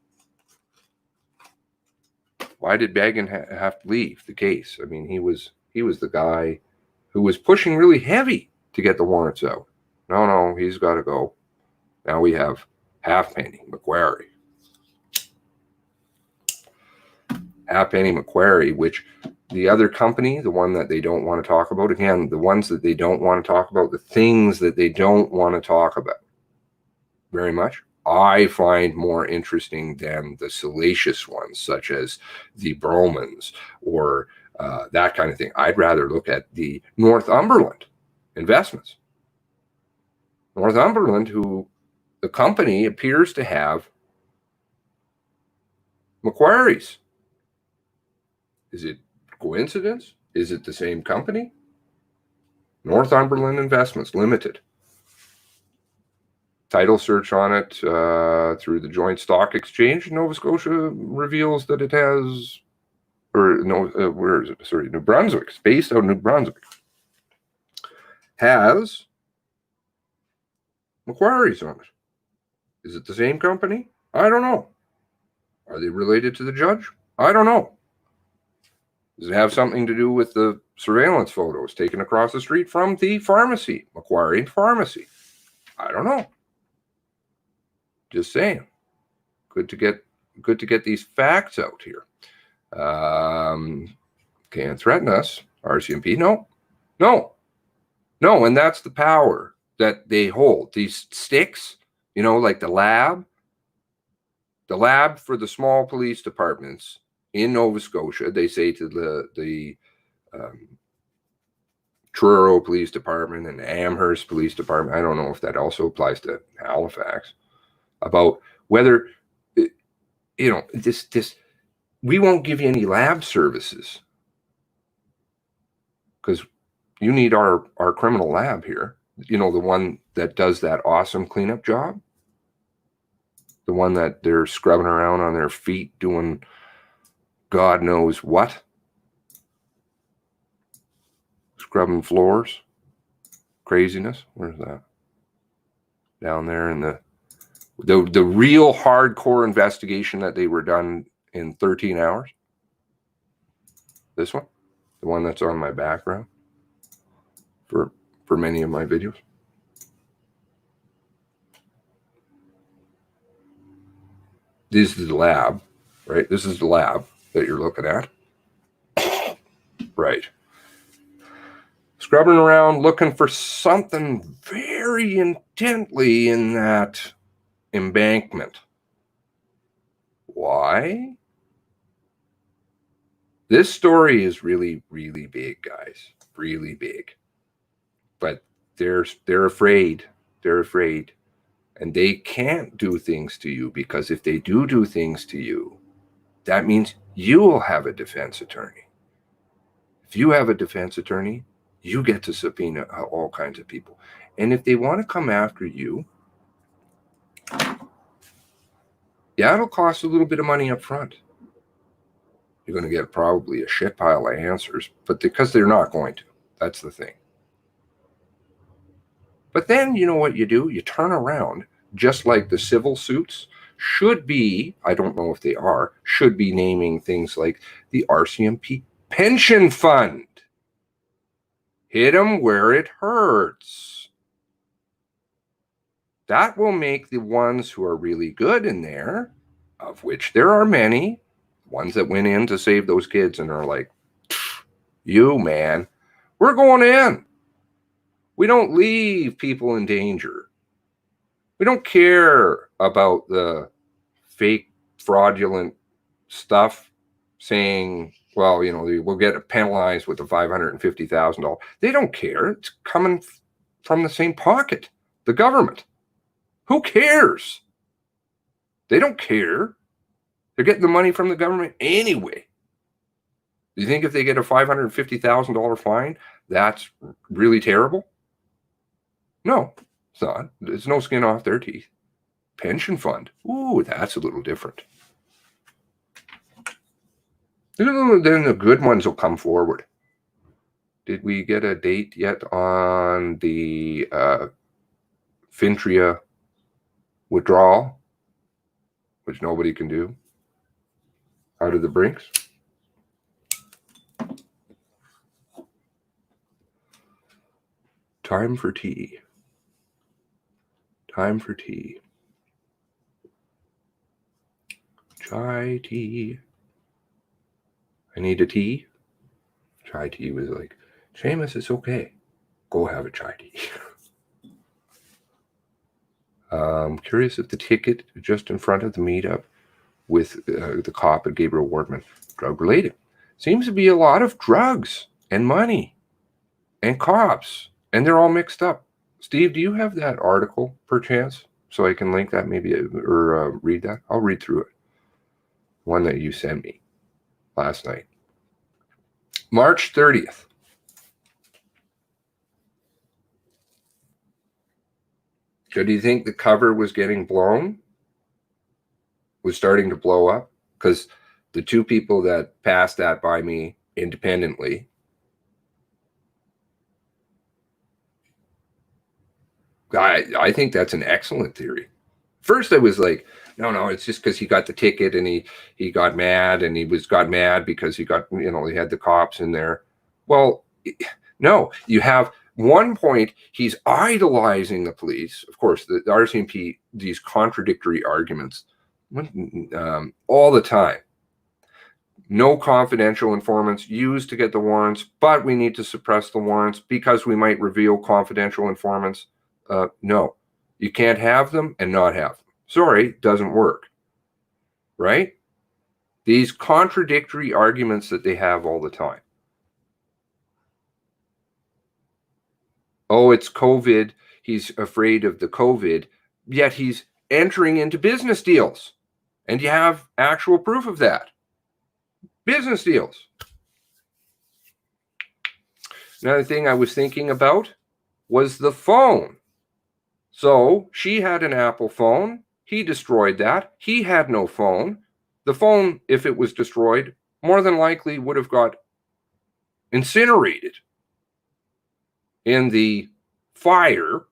Why did Bagan have to leave the case? I mean, he was the guy who was pushing really heavy to get the warrants out. No, he's got to go. Now we have Halfpenny Macquarie. Halfpenny Macquarie, which the other company, the one that they don't want to talk about, again, the ones that they don't want to talk about, the things that they don't want to talk about very much, I find more interesting than the salacious ones, such as the Bromans or that kind of thing. I'd rather look at the Northumberland investments. Northumberland, who the company appears to have Macquarie's. Is it coincidence? Is it the same company? Northumberland Investments Limited. Title search on it through the Joint Stock Exchange in Nova Scotia reveals that it has, where is it? Sorry, New Brunswick. It's based out of New Brunswick. Has Macquarie's on it. Is it the same company? I don't know. Are they related to the judge? I don't know. Does it have something to do with the surveillance photos taken across the street from the pharmacy, Macquarie Pharmacy? I don't know. Just saying. Good to get these facts out here. Can't threaten us. RCMP, no. And that's the power that they hold. These sticks, like the lab for the small police departments in Nova Scotia, they say to the Truro Police Department and Amherst Police Department, I don't know if that also applies to Halifax, about whether, this we won't give you any lab services because you need our criminal lab here. The one that does that awesome cleanup job, the one that they're scrubbing around on their feet doing God knows what. Scrubbing floors. Craziness. Where's that? Down there in the real hardcore investigation that they were done in 13 hours. This one. The one that's on my background for many of my videos. This is the lab, right? This is the lab that you're looking at. Right. Scrubbing around looking for something very intently in that embankment. Why? This story is really, really big, guys. Really big. But they're afraid. They're afraid. And they can't do things to you, because if they do things to you, that means you will have a defense attorney. If you have a defense attorney, you get to subpoena all kinds of people. And if they want to come after you, yeah, it'll cost a little bit of money up front. You're going to get probably a shit pile of answers, but because they're not going to. That's the thing. But then you know what you do? You turn around, just like the civil suits should be, I don't know if they are, should be naming things like the RCMP pension fund. Hit them where it hurts. That will make the ones who are really good in there, of which there are many, ones that went in to save those kids and are like, you, man, we're going in. We don't leave people in danger. We don't care about the fake, fraudulent stuff saying, well, you know, we'll get penalized with the $550,000. They don't care. It's coming from the same pocket, the government. Who cares? They don't care. They're getting the money from the government anyway. Do you think if they get a $550,000 fine, that's really terrible? No, it's not. There's no skin off their teeth. Pension fund. Ooh, that's a little different. Then the good ones will come forward. Did we get a date yet on the Fintria withdrawal, which nobody can do out of the Brinks? Time for tea. Time for tea. Chai tea. I need a tea. Chai tea was like, Seamus, it's okay. Go have a chai tea. Curious if the ticket just in front of the meetup with the cop at Gabriel Wardman, drug related. Seems to be a lot of drugs and money and cops, and they're all mixed up. Steve, do you have that article perchance so I can link that maybe or read that? I'll read through it. One that you sent me last night. March 30th. So do you think the cover was getting blown? Was starting to blow up? Because the two people that passed that by me independently, I think that's an excellent theory. First I was like, no, it's just because he got the ticket and he got mad, and he got mad because he got, he had the cops in there. Well, no, you have one point, he's idolizing the police. Of course, the RCMP, these contradictory arguments all the time. No confidential informants used to get the warrants, but we need to suppress the warrants because we might reveal confidential informants. No, you can't have them and not have them. Sorry, doesn't work. Right? These contradictory arguments that they have all the time. Oh, it's COVID. He's afraid of the COVID, yet he's entering into business deals. And you have actual proof of that. Business deals. Another thing I was thinking about was the phone. So she had an Apple phone. He destroyed that. He had no phone. The phone, if it was destroyed, more than likely would have got incinerated in the fire.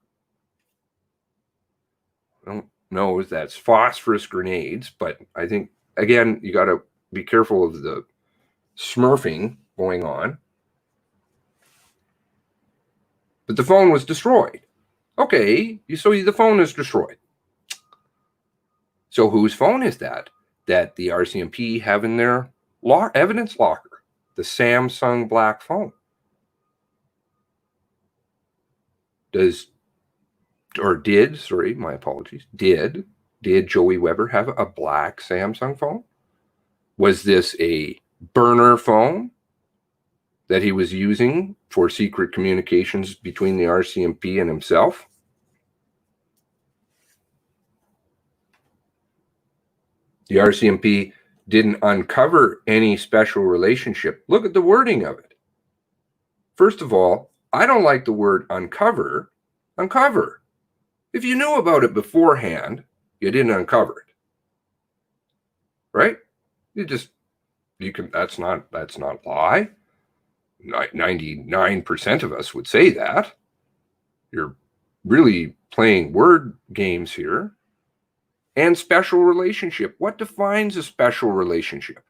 I don't know if that's phosphorus grenades, but I think, again, you got to be careful of the smurfing going on. But the phone was destroyed. Okay, so the phone is destroyed. So whose phone is that the RCMP have in their evidence locker? The Samsung black phone. Did Did Joey Weber have a black Samsung phone? Was this a burner phone that he was using for secret communications between the RCMP and himself? The RCMP didn't uncover any special relationship. Look at the wording of it. First of all, I don't like the word uncover. Uncover. If you knew about it beforehand, you didn't uncover it. Right? That's not a lie. 99% of us would say that. You're really playing word games here. And special relationship. What defines a special relationship?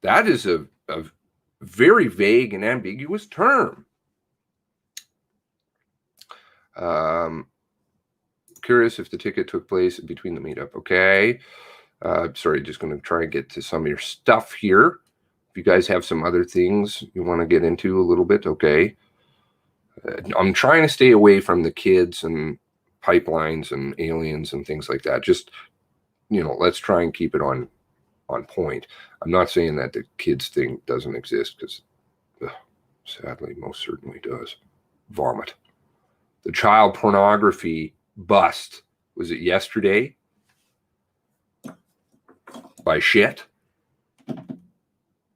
That is a very vague and ambiguous term. Curious if the ticket took place between the meetup. Okay. Sorry, just going to try and get to some of your stuff here. If you guys have some other things you want to get into a little bit, okay. I'm trying to stay away from the kids and pipelines and aliens and things like that. Just, let's try and keep it on point. I'm not saying that the kids thing doesn't exist, because sadly, most certainly does. Vomit. The child pornography bust, was it yesterday? By shit,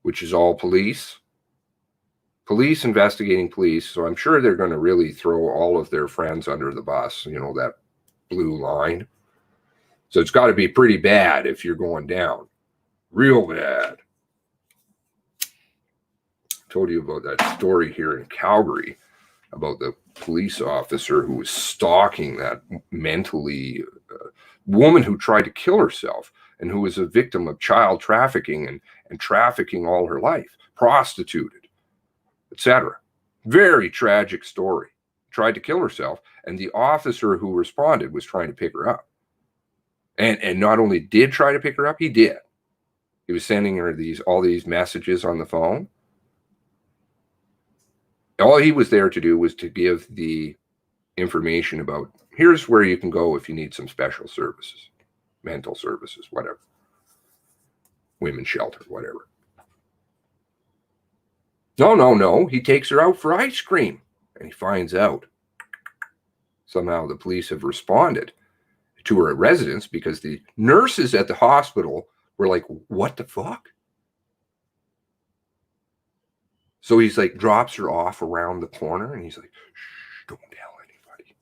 which is all police investigating police. So I'm sure they're going to really throw all of their friends under the bus, that blue line. So it's got to be pretty bad if you're going down. Real bad. Told you about that story here in Calgary about the police officer who was stalking that mentally woman who tried to kill herself and who was a victim of child trafficking and trafficking all her life, prostituted, etc. Very tragic story. Tried to kill herself, and the officer who responded was trying to pick her up. And not only did try to pick her up, he did. He was sending her all these messages on the phone. All he was there to do was to give the information about, here's where you can go if you need some special services, mental services, whatever, women's shelter, whatever. No. He takes her out for ice cream, and he finds out. Somehow the police have responded to her residence because the nurses at the hospital were like, what the fuck? So he's like, drops her off around the corner, and he's like, shh, don't tell anybody.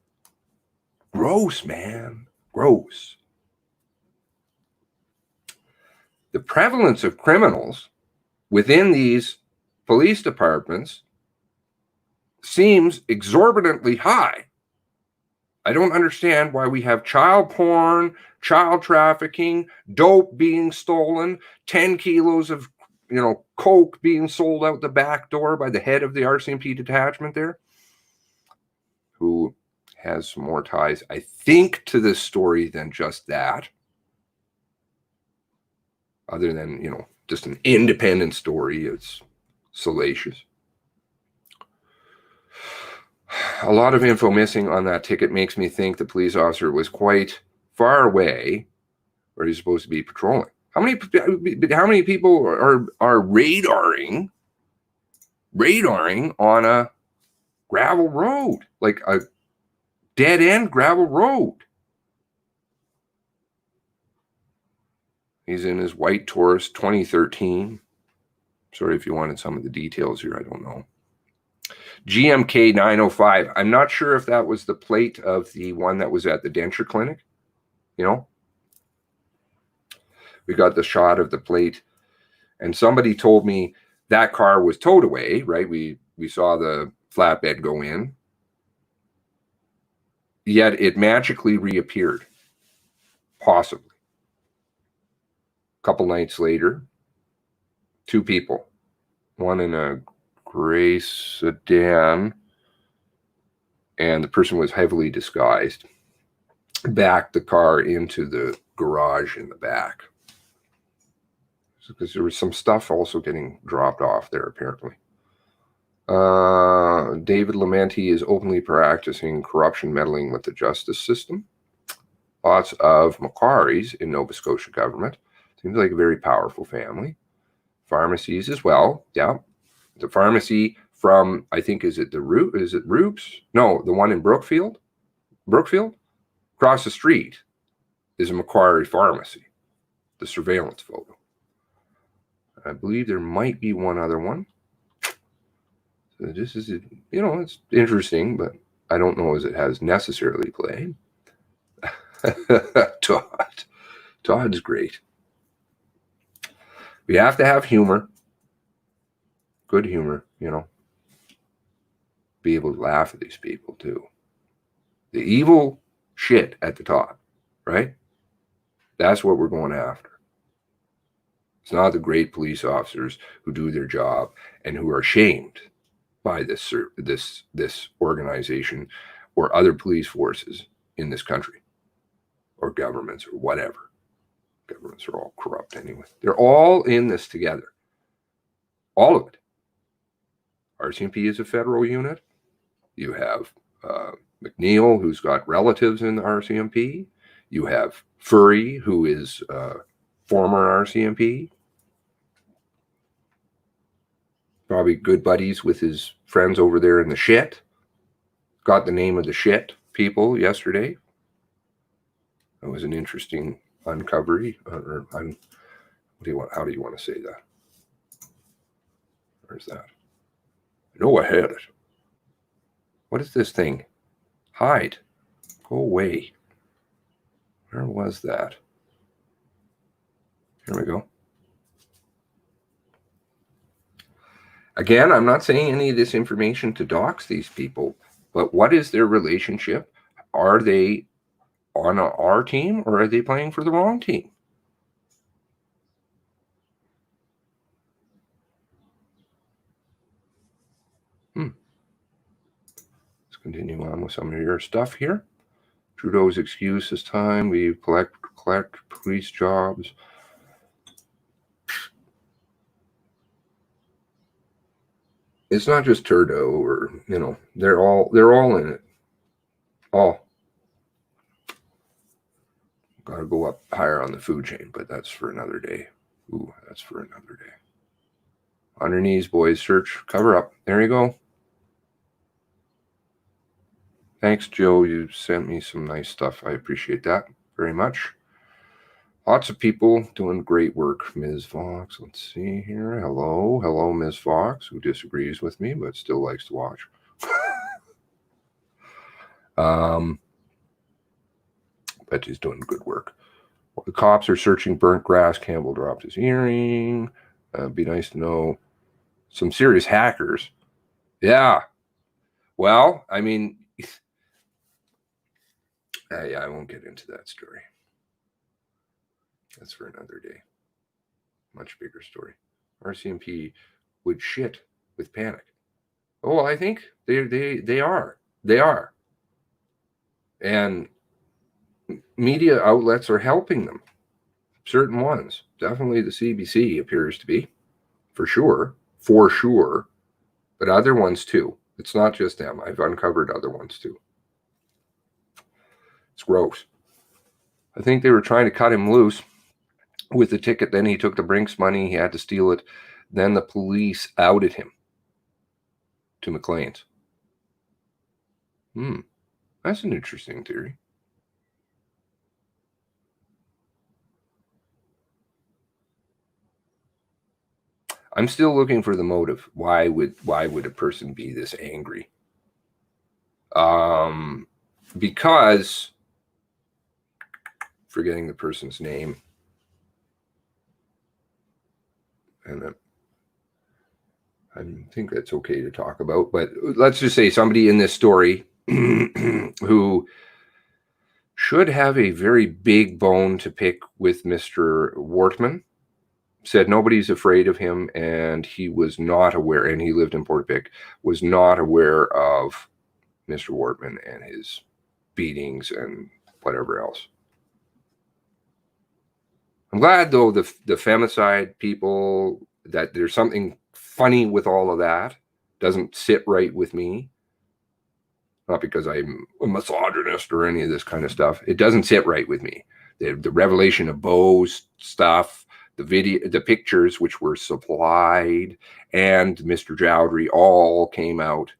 Gross, man. Gross. The prevalence of criminals within these police departments seems exorbitantly high. I don't understand why we have child porn, child trafficking, dope being stolen, 10 kilos of coke being sold out the back door by the head of the RCMP detachment there, who has some more ties, I think, to this story than just that. Other than, just an independent story, it's salacious. A lot of info missing on that ticket makes me think the police officer was quite far away where he's supposed to be patrolling. How many people are radaring on a gravel road, like a dead end gravel road? He's in his white Taurus 2013. Sorry if you wanted some of the details here. I don't know. GMK 905. I'm not sure if that was the plate of the one that was at the denture clinic. We got the shot of the plate, and somebody told me that car was towed away, right? We saw the flatbed go in, yet it magically reappeared, possibly. A couple nights later, two people, one in a gray sedan, and the person was heavily disguised, backed the car into the garage in the back. Because there was some stuff also getting dropped off there, apparently. David Lamenti is openly practicing corruption, meddling with the justice system. Lots of Macquaries in Nova Scotia government. Seems like a very powerful family. Pharmacies as well. Yeah. The pharmacy from, I think, is it Roops? No, the one in Brookfield? Across the street is a Macquarie pharmacy. The surveillance photo. I believe there might be one other one. So this is, it's interesting, but I don't know as it has necessarily played. Todd's great. We have to have humor. Good humor, Be able to laugh at these people too. The evil shit at the top, right? That's what we're going after. It's not the great police officers who do their job and who are shamed by this organization or other police forces in this country or governments or whatever. Governments are all corrupt anyway. They're all in this together. All of it. RCMP is a federal unit. You have McNeil, who's got relatives in the RCMP. You have Furry, who is former RCMP. Probably good buddies with his friends over there in the shit. Got the name of the shit people yesterday. That was an interesting uncovery. How do you want to say that? Where's that? No, I had it. What is this thing? Hide. Go away. Where was that? Here we go. Again, I'm not saying any of this information to dox these people, but what is their relationship? Are they on our team or are they playing for the wrong team? Let's continue on with some of your stuff here. Trudeau's excuse this time. We collect police jobs. It's not just Trudeau, or they're all in it. All. Got to go up higher on the food chain, but that's for another day. Ooh, that's for another day. On your knees, boys. Search, cover up. There you go. Thanks, Joe. You sent me some nice stuff. I appreciate that very much. Lots of people doing great work. Ms. Fox, let's see here. Hello, Ms. Fox, who disagrees with me, but still likes to watch. But she's doing good work. Well, the cops are searching burnt grass. Campbell dropped his earring. Be nice to know. Some serious hackers. Yeah. Well, I mean, I won't get into that story. That's for another day. Much bigger story. RCMP would shit with panic. Oh, I think they are. They are. And media outlets are helping them. Certain ones. Definitely the CBC appears to be. For sure. But other ones too. It's not just them. I've uncovered other ones too. It's gross. I think they were trying to cut him loose with the ticket. Then he took the Brinks money. He had to steal it. Then the police outed him to McLean's. That's an interesting theory. I'm still looking for the motive. Why would a person be this angry? Because, forgetting the person's name, and I think that's okay to talk about, but let's just say somebody in this story who should have a very big bone to pick with Mr. Wortman said nobody's afraid of him, and he was not aware, and he lived in Portapique, was not aware of Mr. Wortman and his beatings and whatever else. I'm glad, though, the femicide people, that there's something funny with all of that. Doesn't sit right with me. Not because I'm a misogynist or any of this kind of stuff. It doesn't sit right with me. The revelation of Beau's stuff, the video, the pictures which were supplied, and Mr. Jowdry all came out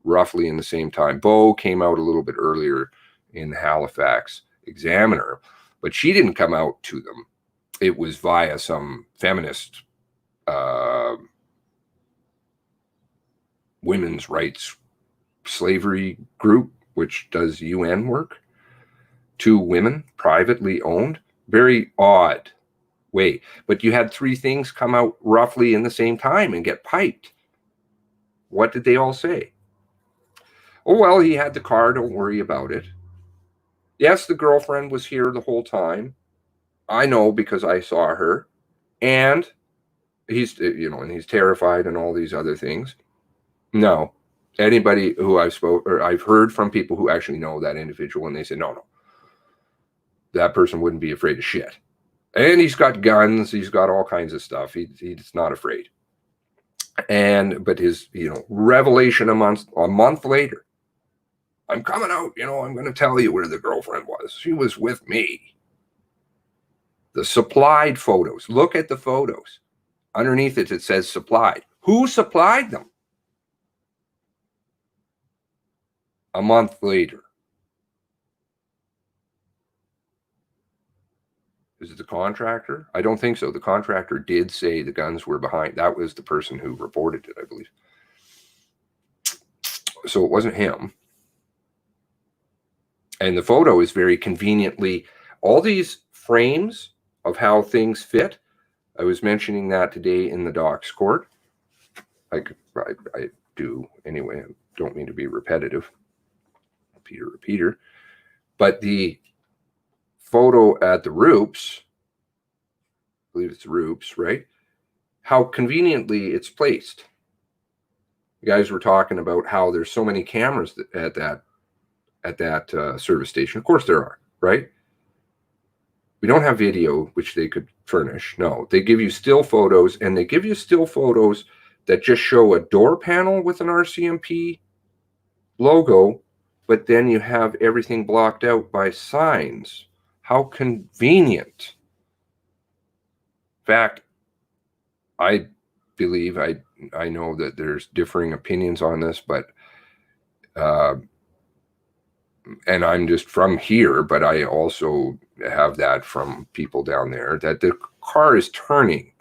roughly in the same time. Beau came out a little bit earlier in the Halifax Examiner, but she didn't come out to them. It was via some feminist women's rights slavery group, which does UN work. 2 women, privately owned. Very odd way. But you had 3 things come out roughly in the same time and get piped. What did they all say? Oh, well, he had the car. Don't worry about it. Yes, the girlfriend was here the whole time. I know because I saw her. And he's, and he's terrified and all these other things. No. Anybody who I've heard from people who actually know that individual, and they say, no, that person wouldn't be afraid of shit. And he's got guns. He's got all kinds of stuff. He's not afraid. But his, revelation a month later, I'm coming out, I'm going to tell you where the girlfriend was. She was with me. The supplied photos. Look at the photos. Underneath it says supplied. Who supplied them? A month later. Is it the contractor? I don't think so. The contractor did say the guns were behind. That was the person who reported it, I believe. So it wasn't him. And the photo is very conveniently, all these frames of how things fit. I was mentioning that today in the docs court. I do anyway. I don't mean to be repetitive. Repeater. But the photo at the Roops, I believe it's Roops, right? How conveniently it's placed. You guys were talking about how there's so many cameras at that service station. Of course there are, right? We don't have video, which they could furnish. No, they give you still photos, and they give you still photos that just show a door panel with an RCMP logo, but then you have everything blocked out by signs. How convenient. In fact, I believe, I know that there's differing opinions on this, but and I'm just from here, but I also have that from people down there, that the car is turning.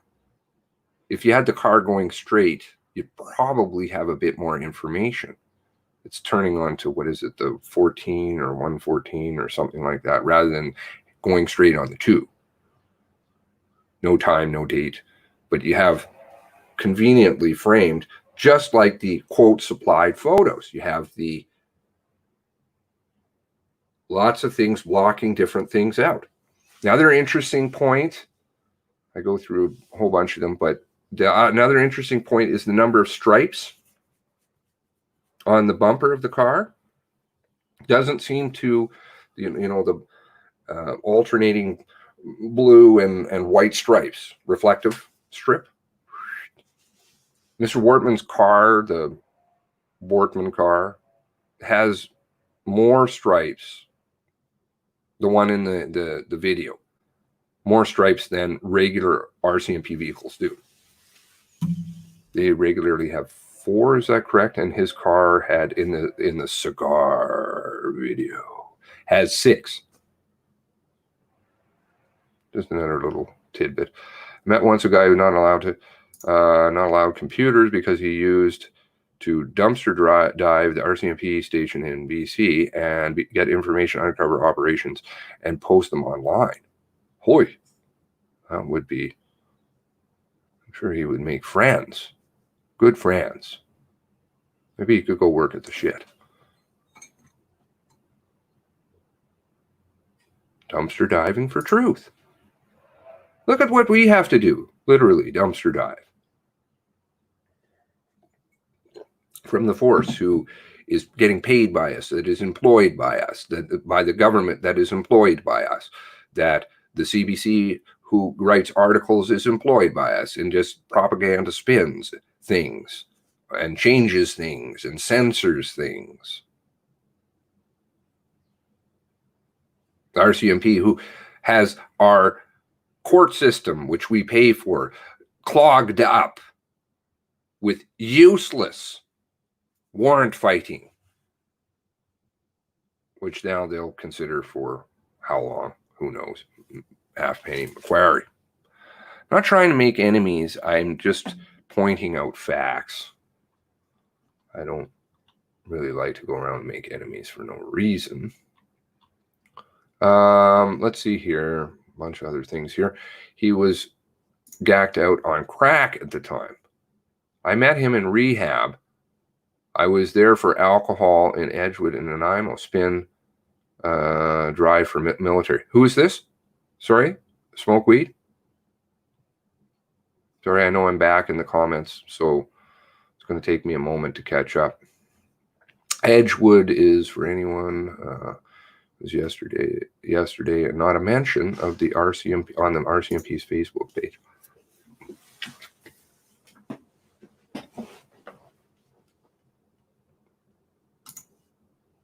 If you had the car going straight, you'd probably have a bit more information. It's turning on to, what is it, the 14 or 114 or something like that, rather than going straight on the 2. No time, no date, but you have conveniently framed, just like the quote supplied photos. You have the lots of things blocking different things out. Another interesting point, I go through a whole bunch of them, but another interesting point is the number of stripes on the bumper of the car. Doesn't seem to, the alternating blue and white stripes, reflective strip. Mr. Wortman's car, the Wortman car, has more stripes, the one in the video, more stripes than regular RCMP vehicles do. They regularly have 4, is that correct? And his car had, in the cigar video, has 6. Just another little tidbit. Met once a guy who not allowed computers because he used to dumpster dive the RCMP station in BC and get information on undercover operations and post them online. Hoy, that would be, I'm sure he would make friends, good friends. Maybe he could go work at the shit. Dumpster diving for truth. Look at what we have to do. Literally, dumpster dive. From the force who is getting paid by us, that is employed by us, that by the government that is employed by us, that the CBC who writes articles is employed by us and just propaganda spins things and changes things and censors things. The RCMP, who has our court system, which we pay for, clogged up with useless warrant fighting, which now they'll consider for how long, who knows, Halfpenny Macquarie. I'm not trying to make enemies, I'm just pointing out facts. I don't really like to go around and make enemies for no reason. Let's see here, a bunch of other things here. He was gacked out on crack at the time. I met him in rehab. I was there for alcohol in Edgewood and Nanaimo, spin drive for military. Who is this? Sorry? Smoke weed? Sorry, I know I'm back in the comments, so it's going to take me a moment to catch up. Edgewood is, for anyone, was yesterday, and not a mention of the RCMP on the RCMP's Facebook page.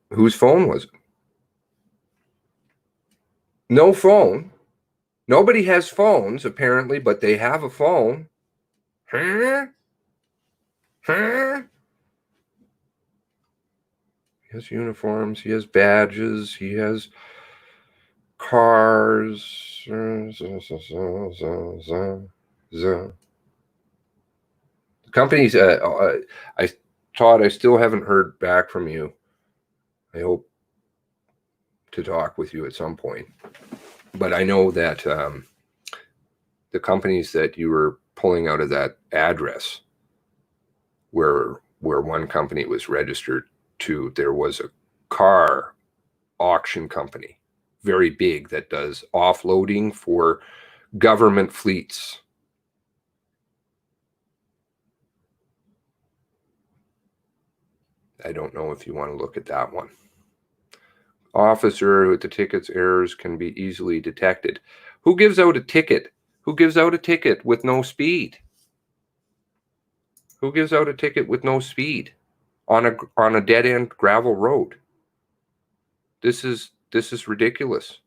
Whose phone was it? No phone. Nobody has phones, apparently, but they have a phone. Huh? Huh? He has uniforms. He has badges. He has cars. The companies, I Todd, I still haven't heard back from you. I hope to talk with you at some point. But I know that the companies that you were pulling out of that address where one company was registered to, there was a car auction company, very big, that does offloading for government fleets. I don't know if you want to look at that one. Officer with the ticket's errors can be easily detected. Who gives out a ticket? Who gives out a ticket with no speed? Who gives out a ticket with no speed on a dead-end gravel road? This is ridiculous.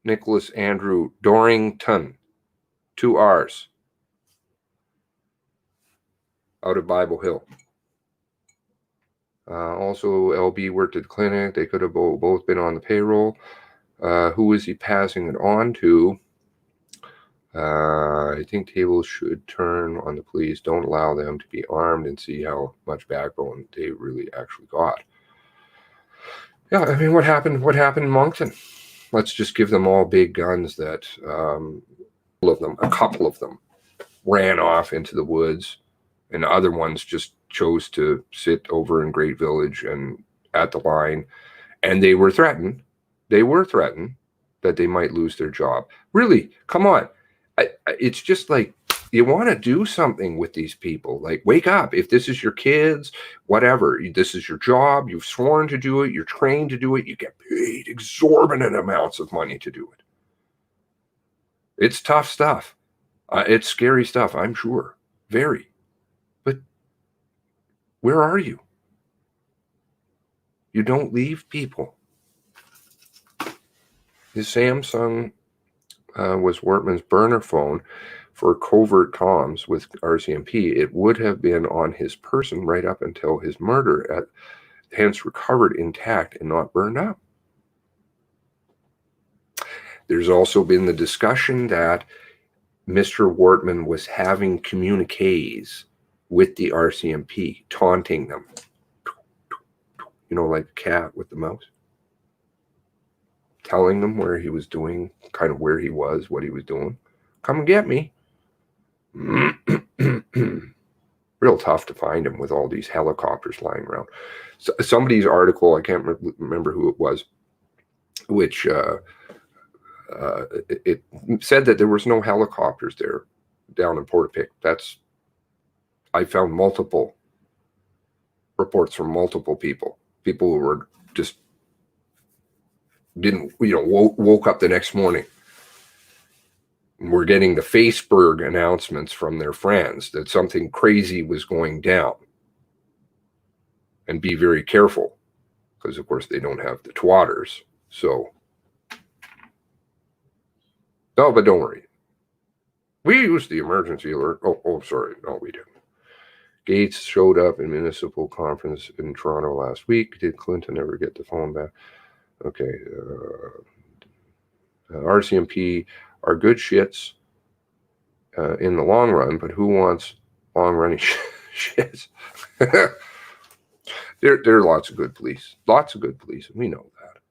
Nicholas Andrew Dorrington, 2 R's, out of Bible Hill. Also, LB worked at the clinic. They could have both been on the payroll. Who is he passing it on to? I think tables should turn on the police. Don't allow them to be armed and see how much backbone they really actually got. Yeah, I mean, what happened in Moncton? Let's just give them all big guns that a couple of them ran off into the woods, and the other ones just chose to sit over in Great Village and at the line, and they were threatened. They were threatened that they might lose their job. Really, come on. It's just like, you want to do something with these people. Like, wake up. If this is your kids, whatever, this is your job. You've sworn to do it. You're trained to do it. You get paid exorbitant amounts of money to do it. It's tough stuff. It's scary stuff, I'm sure. Very. But where are you? You don't leave people. His Samsung was Wortman's burner phone for covert comms with RCMP. It would have been on his person right up until his murder, hence recovered intact and not burned up. There's also been the discussion that Mr. Wortman was having communiques with the RCMP, taunting them. You know, like a cat with the mouse. Telling them where he was doing, kind of where he was, what he was doing. Come and get me. Real tough to find him with all these helicopters lying around. So, somebody's article, I can't remember who it was, which it said that there was no helicopters there down in Portapique. I found multiple reports from multiple people who were just didn't, woke up the next morning were getting the Facebook announcements from their friends that something crazy was going down. And be very careful, because of course they don't have the twatters. So, no, but don't worry. We used the emergency alert. Oh, sorry. No, we didn't. Gates showed up in municipal conference in Toronto last week. Did Clinton ever get the phone back? Okay. RCMP are good shits in the long run, but who wants long running shits? There are lots of good police. Lots of good police. We know that.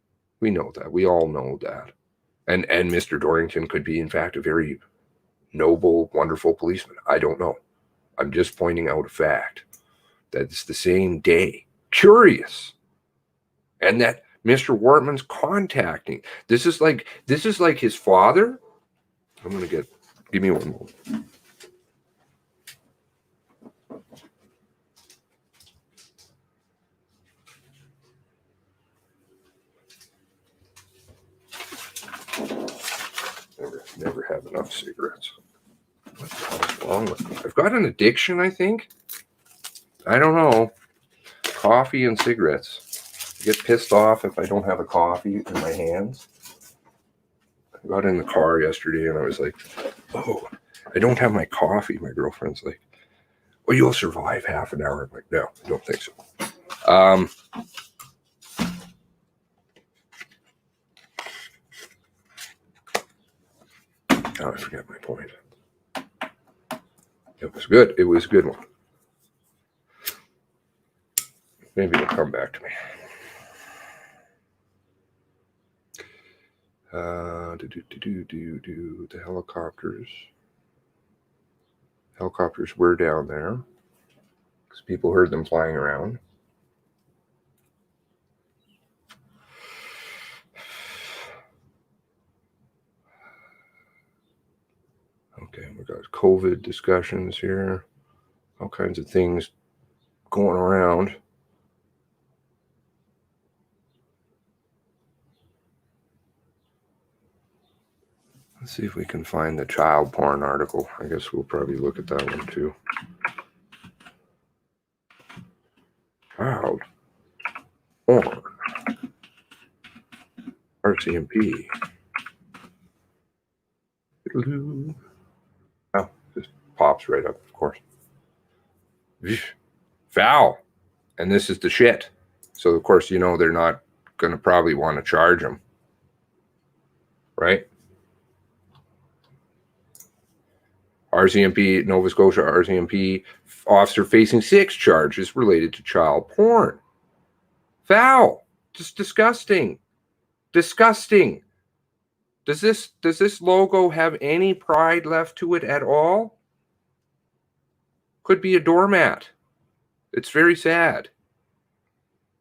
We know that. We all know that. And Mr. Dorrington could be, in fact, a very noble, wonderful policeman. I don't know. I'm just pointing out a fact that it's the same day. Curious. And that Mr. Wortman's contacting. This is like his father. I'm going to give me one moment. Never have enough cigarettes. What the hell's wrong with me? I've got an addiction, I think. I don't know. Coffee and cigarettes. I get pissed off if I don't have a coffee in my hands. I got in the car yesterday and I was like, oh, I don't have my coffee. My girlfriend's like, well, you'll survive half an hour. I'm like, no, I don't think so. Oh, I forget my point. It was good. It was a good one. Maybe it'll come back to me. The helicopters. Helicopters were down there because people heard them flying around. Okay, we got COVID discussions here. All kinds of things going around. Let's see if we can find the child porn article. I guess we'll probably look at that one too. Child porn. RCMP. Oh, just pops right up, of course. Foul. And this is the shit. So, of course, you know they're not going to probably want to charge him. Right? RCMP, Nova Scotia RCMP officer facing 6 charges related to child porn. Foul. Just disgusting. Disgusting. Does this logo have any pride left to it at all? Could be a doormat. It's very sad.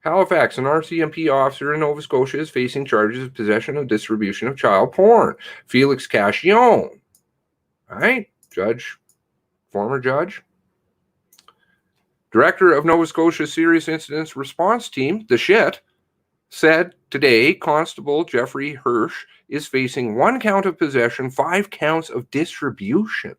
Halifax, an RCMP officer in Nova Scotia is facing charges of possession and distribution of child porn. Felix Cashillon. All right? Judge, former judge. Director of Nova Scotia Serious Incidents Response Team, the shit, said today Constable Jeffrey Hirsch is facing 1 count of possession, 5 counts of distribution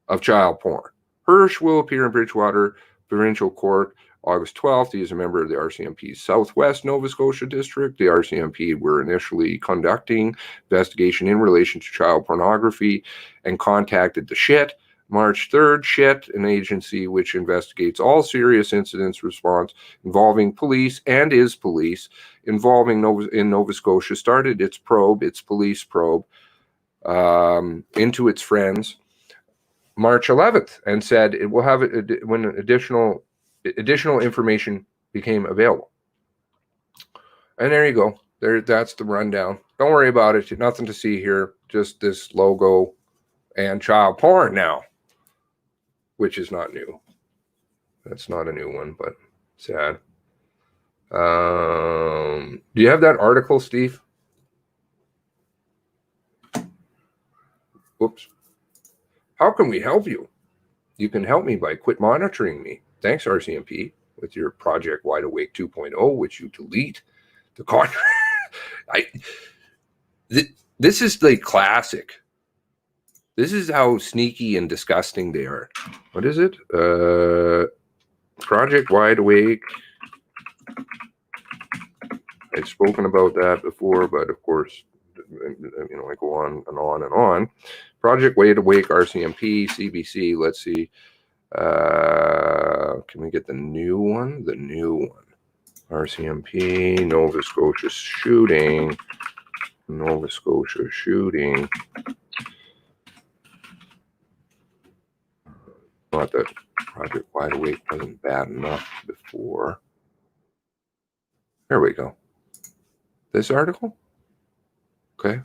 of child porn. Hirsch will appear in Bridgewater Provincial Court August 12th. He is a member of the RCMP's Southwest Nova Scotia District. The RCMP were initially conducting investigation in relation to child pornography and contacted the shit. March 3rd, SHIT, an agency which investigates all serious incidents response involving police and is police involving Nova Scotia, started its police probe into its friends March 11th and said it will have it when additional information became available. And there you go. That's the rundown. Don't worry about it. Nothing to see here. Just this logo and child porn now, which is not new. That's not a new one, but sad. Do you have that article, Steve? Whoops. How can we help you? You can help me by quit monitoring me. Thanks, RCMP, with your Project Wide Awake 2.0, which you delete the contract. This is like classic. This is how sneaky and disgusting they are. What is it? Project Wide Awake. I've spoken about that before, but of course, I go on and on and on. Project Wide Awake, RCMP, CBC. Let's see. Can we get the new one? The new one. RCMP, Nova Scotia shooting. Nova Scotia shooting. Not that Project Wide Awake wasn't bad enough before. There we go. This article? Okay.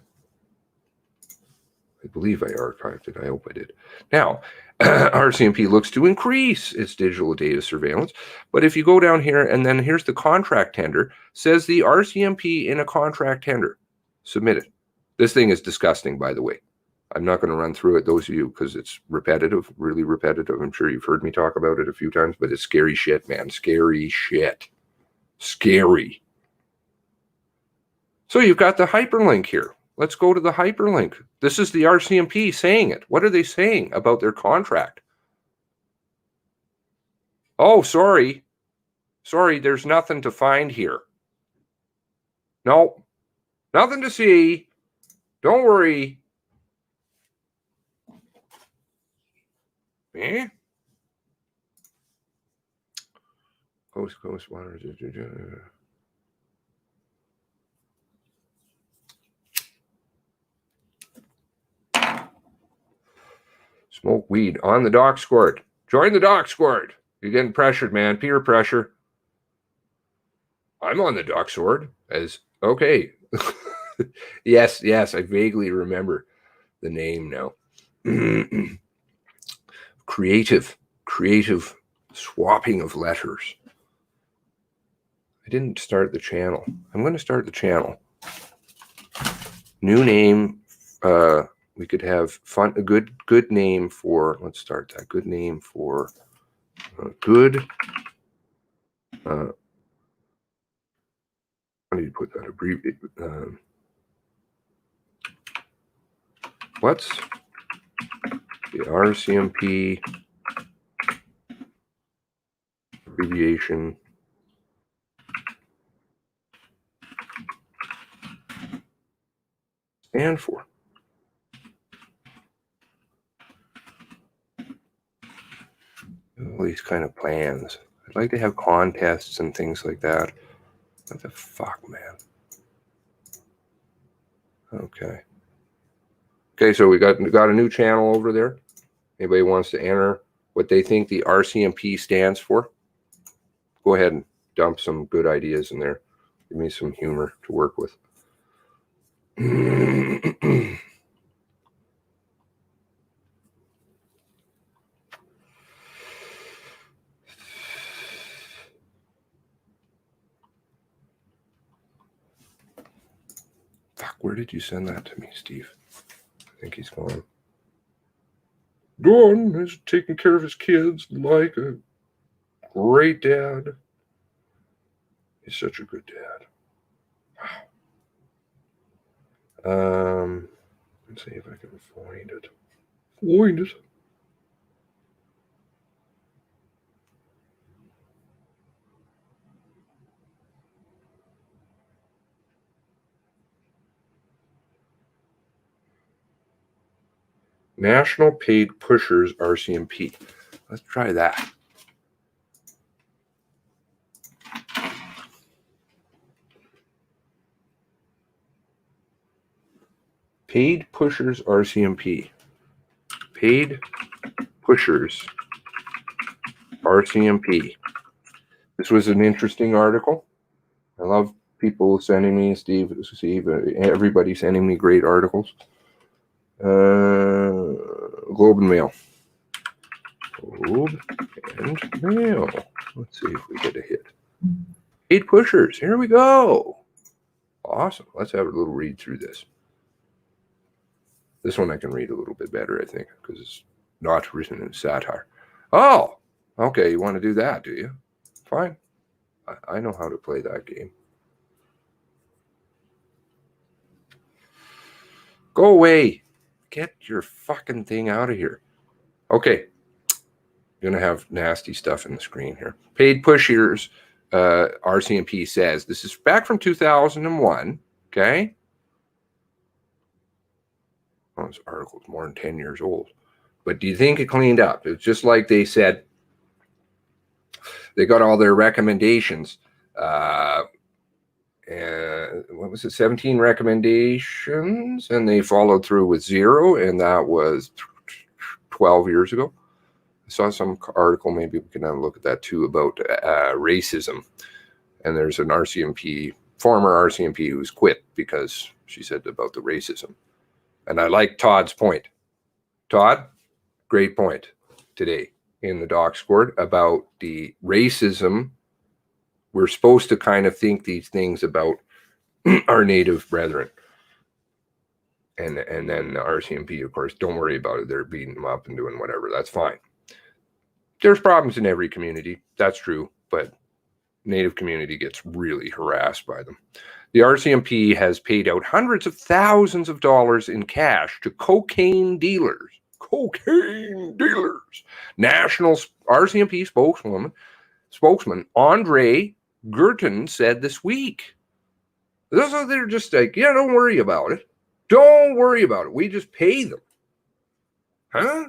I believe I archived it. I hope I did. Now, RCMP looks to increase its digital data surveillance. But if you go down here, and then here's the contract tender, says the RCMP in a contract tender. Submit it. This thing is disgusting, by the way. I'm not going to run through it, those of you, because it's repetitive, really repetitive. I'm sure you've heard me talk about it a few times, but it's scary shit, man. Scary shit. Scary. So you've got the hyperlink here. Let's go to the hyperlink. This is the RCMP saying it. What are they saying about their contract? Oh, sorry. Sorry, there's nothing to find here. No, nothing to see. Don't worry. Eh? Coast water. Smoke weed on the dock squad. Join the dock squad. You're getting pressured, man. Peer pressure. I'm on the dock sword. Okay. yes, I vaguely remember the name now. creative swapping of letters. I didn't start the channel. I'm going to start the channel. New name. We could have fun. A good name for. Let's start that. Good name for. Good. How do you put that? Abbreviate. What's the RCMP abbreviation stand for? All these kind of plans. I'd like to have contests and things like that. What the fuck, man? Okay. Okay, so we got a new channel over there. Anybody wants to enter what they think the RCMP stands for? Go ahead and dump some good ideas in there. Give me some humor to work with. Fuck, where did you send that to me, Steve? I think he's gone. Don is taking care of his kids like a great dad. He's such a good dad. Wow. Let's see if I can find it. National Paid Pushers RCMP. Let's try that. Paid Pushers RCMP. Paid Pushers RCMP. This was an interesting article. I love people sending me, Steve, everybody sending me great articles. Globe and Mail. Globe and Mail. Let's see if we get a hit. Paid Pushers. Here we go. Awesome. Let's have a little read through this. This one I can read a little bit better, I think, because it's not written in satire. Oh, okay. You want to do that, do you? Fine. I know how to play that game. Go away. Get your fucking thing out of here. Okay. Going to have nasty stuff in the screen here. Paid pushers, RCMP says. This is back from 2001. Okay. Well, this article is more than 10 years old. But do you think it cleaned up? It's just like they said, they got all their recommendations. And what was it? 17 recommendations, and they followed through with 0, and that was 12 years ago. I saw some article, maybe we can have a look at that too, about racism. And there's an RCMP, former RCMP, who's quit because she said about the racism. And I like Todd's point. Todd, great point today in the doc squad about the racism. We're supposed to kind of think these things about our native brethren. And then the RCMP, of course, don't worry about it. They're beating them up and doing whatever. That's fine. There's problems in every community. That's true. But native community gets really harassed by them. The RCMP has paid out hundreds of thousands of dollars in cash to cocaine dealers. Cocaine dealers. National RCMP spokesman Andre Gerton said this week. They're just like, yeah, don't worry about it. Don't worry about it. We just pay them. Huh?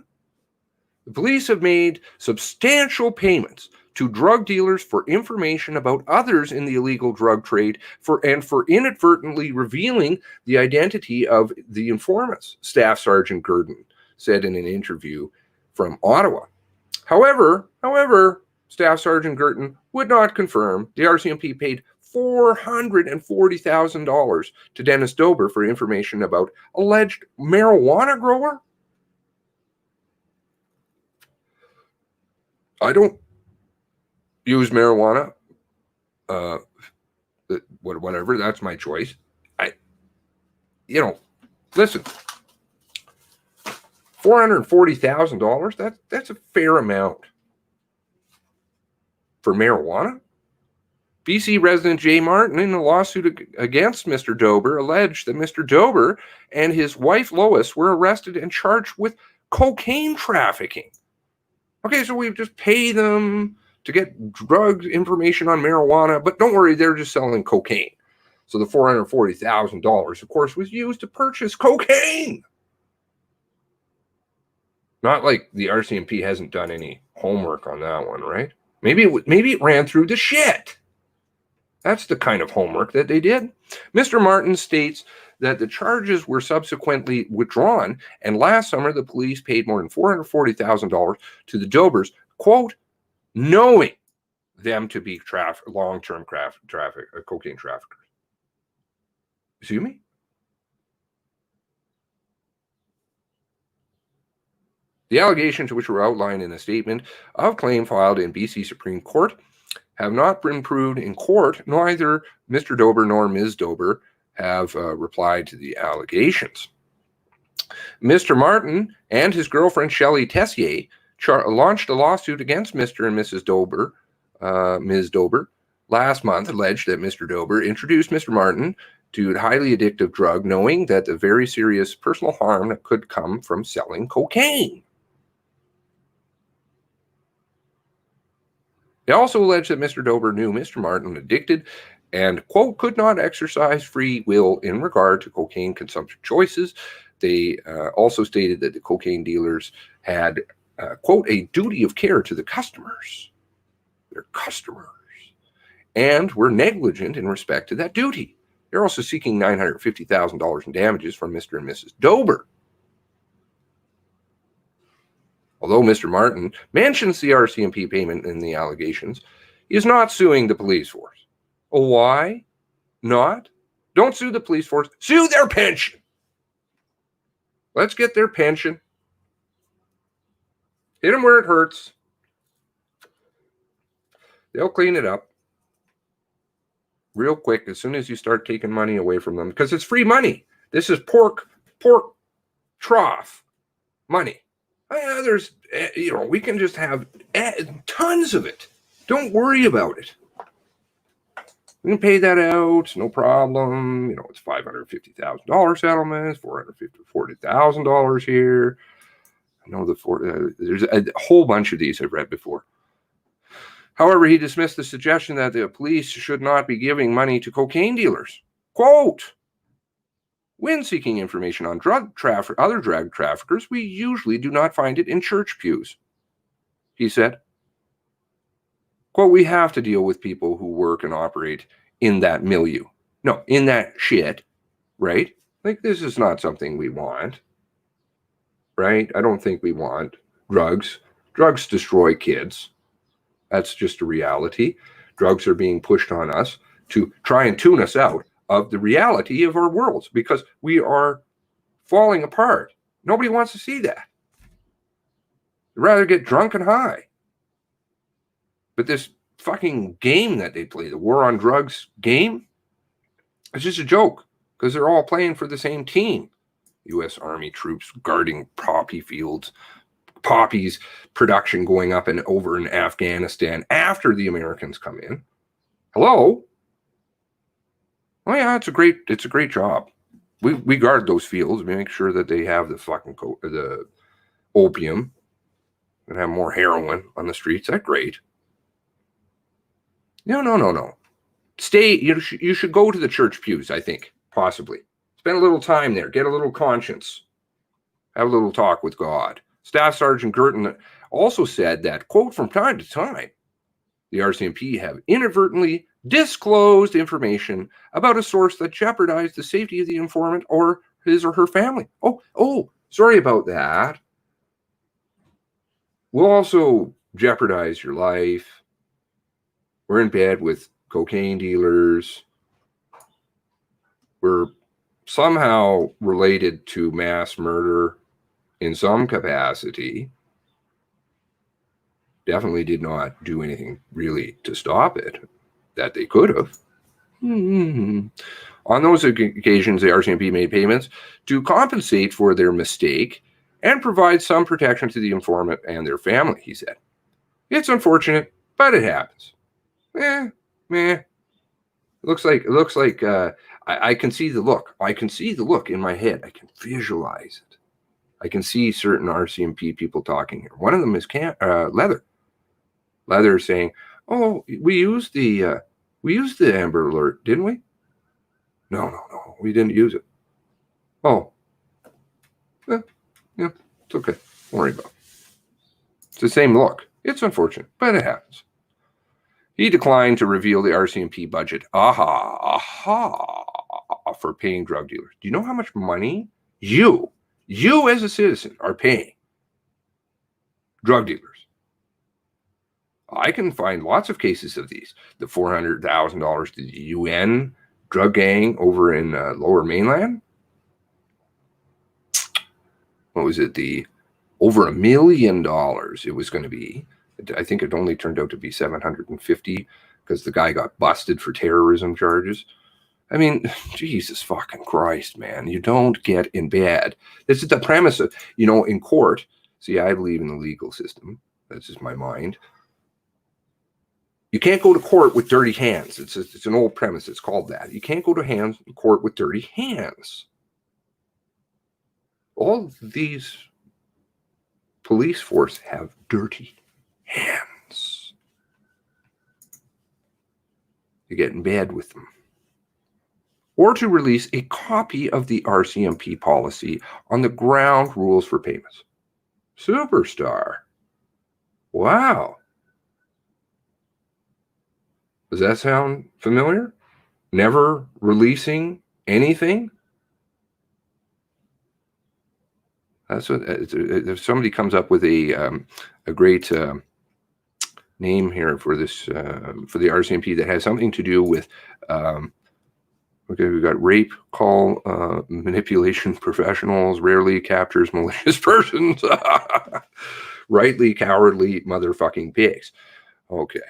The police have made substantial payments to drug dealers for information about others in the illegal drug trade for inadvertently revealing the identity of the informants, Staff Sergeant Gurdon said in an interview from Ottawa. However, Staff Sergeant Gurdon would not confirm the RCMP paid $440,000 to Dennis Dober for information about alleged marijuana grower. I don't use marijuana. Whatever, that's my choice. Listen, $440,000, that's a fair amount for marijuana. BC resident Jay Martin, in a lawsuit against Mr. Dober, alleged that Mr. Dober and his wife Lois were arrested and charged with cocaine trafficking. Okay, so we just pay them to get drug information on marijuana, but don't worry, they're just selling cocaine. So the $440,000, of course, was used to purchase cocaine. Not like the RCMP hasn't done any homework on that one, right? Maybe it ran through the shit. That's the kind of homework that they did. Mr. Martin states that the charges were subsequently withdrawn, and last summer the police paid more than $440,000 to the Dobers, quote, knowing them to be long-term cocaine traffickers. Excuse me? The allegations, which were outlined in a statement of claim filed in BC Supreme Court, have not been proved in court. Neither Mr. Dober nor Ms. Dober have replied to the allegations. Mr. Martin and his girlfriend Shelley Tessier launched a lawsuit against Mr. and Mrs. Dober, Ms. Dober, last month, alleged that Mr. Dober introduced Mr. Martin to a highly addictive drug, knowing that the very serious personal harm that could come from selling cocaine. They also alleged that Mr. Dober knew Mr. Martin addicted and, quote, could not exercise free will in regard to cocaine consumption choices. They also stated that the cocaine dealers had, quote, a duty of care to the customers, their customers, and were negligent in respect to that duty. They're also seeking $950,000 in damages from Mr. and Mrs. Dober. Although Mr. Martin mentions the RCMP payment in the allegations, he is not suing the police force. Why not? Don't sue the police force. Sue their pension. Let's get their pension. Hit them where it hurts. They'll clean it up real quick as soon as you start taking money away from them, because it's free money. This is pork trough money. There's, we can just have tons of it. Don't worry about it. We can pay that out, no problem. You know, it's $550,000 settlements, $440,000 here. I know there's a whole bunch of these I've read before. However, he dismissed the suggestion that the police should not be giving money to cocaine dealers. Quote, when seeking information on other drug traffickers, we usually do not find it in church pews, he said. Quote, we have to deal with people who work and operate in that milieu. No, in that shit, right? Like, this is not something we want, right? I don't think we want drugs. Drugs destroy kids. That's just a reality. Drugs are being pushed on us to try and tune us out of the reality of our worlds because we are falling apart. Nobody wants to see that. They'd rather get drunk and high. But this fucking game that they play, the war on drugs game, it's just a joke because they're all playing for the same team. U.S. Army troops guarding poppy fields, poppies production going up and over in Afghanistan after the Americans come in. Hello? Oh yeah, it's a great job. We guard those fields. We make sure that they have the fucking the opium and have more heroin on the streets. That's great. No. Stay. You should go to the church pews, I think, possibly. Spend a little time there. Get a little conscience. Have a little talk with God. Staff Sergeant Girton also said that, quote, from time to time, the RCMP have inadvertently disclosed information about a source that jeopardized the safety of the informant or his or her family. Oh, sorry about that. We'll also jeopardize your life. We're in bed with cocaine dealers. We're somehow related to mass murder in some capacity. Definitely did not do anything really to stop it that they could have. On those occasions, the RCMP made payments to compensate for their mistake and provide some protection to the informant and their family, he said. It's unfortunate, but it happens. It looks like I can see the look. I can see the look in my head. I can visualize it. I can see certain RCMP people talking here. One of them is Leather. Leather saying, "Oh, we used the Amber Alert, didn't we?" No, we didn't use it. Oh, yeah, it's okay. Don't worry about it. It's the same look. It's unfortunate, but it happens. He declined to reveal the RCMP budget. For paying drug dealers. Do you know how much money you as a citizen are paying drug dealers? I can find lots of cases of these. The $400,000 to the UN drug gang over in Lower Mainland. What was it? Over $1 million it was going to be. I think it only turned out to be 750 because the guy got busted for terrorism charges. I mean, Jesus fucking Christ, man. You don't get in bed. This is the premise of, in court. See, I believe in the legal system. That's just my mind. You can't go to court with dirty hands. It's an old premise. It's called that. You can't go to court with dirty hands. All these police force have dirty hands. You get in bed with them. Or to release a copy of the RCMP policy on the ground rules for payments. Superstar. Wow. Does that sound familiar? Never releasing anything? That's what, if somebody comes up with a great name here for this, for the RCMP that has something to do with, okay, we've got rape, call, manipulation professionals, rarely captures malicious persons, rightly cowardly motherfucking pigs. Okay,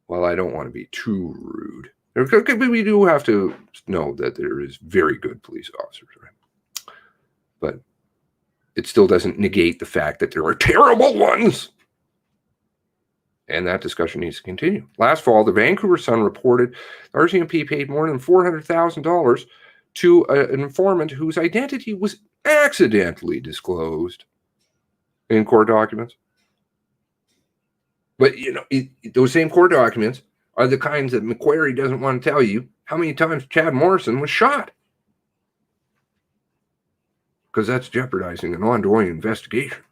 well, I don't want to be too rude. We do have to know that there is very good police officers, right? But it still doesn't negate the fact that there are terrible ones. And that discussion needs to continue. Last fall, the Vancouver Sun reported RCMP paid more than $400,000 to an informant whose identity was accidentally disclosed in court documents. But, you know, those same court documents are the kinds that Macquarie doesn't want to tell you how many times Chad Morrison was shot. Because that's jeopardizing an ongoing investigation.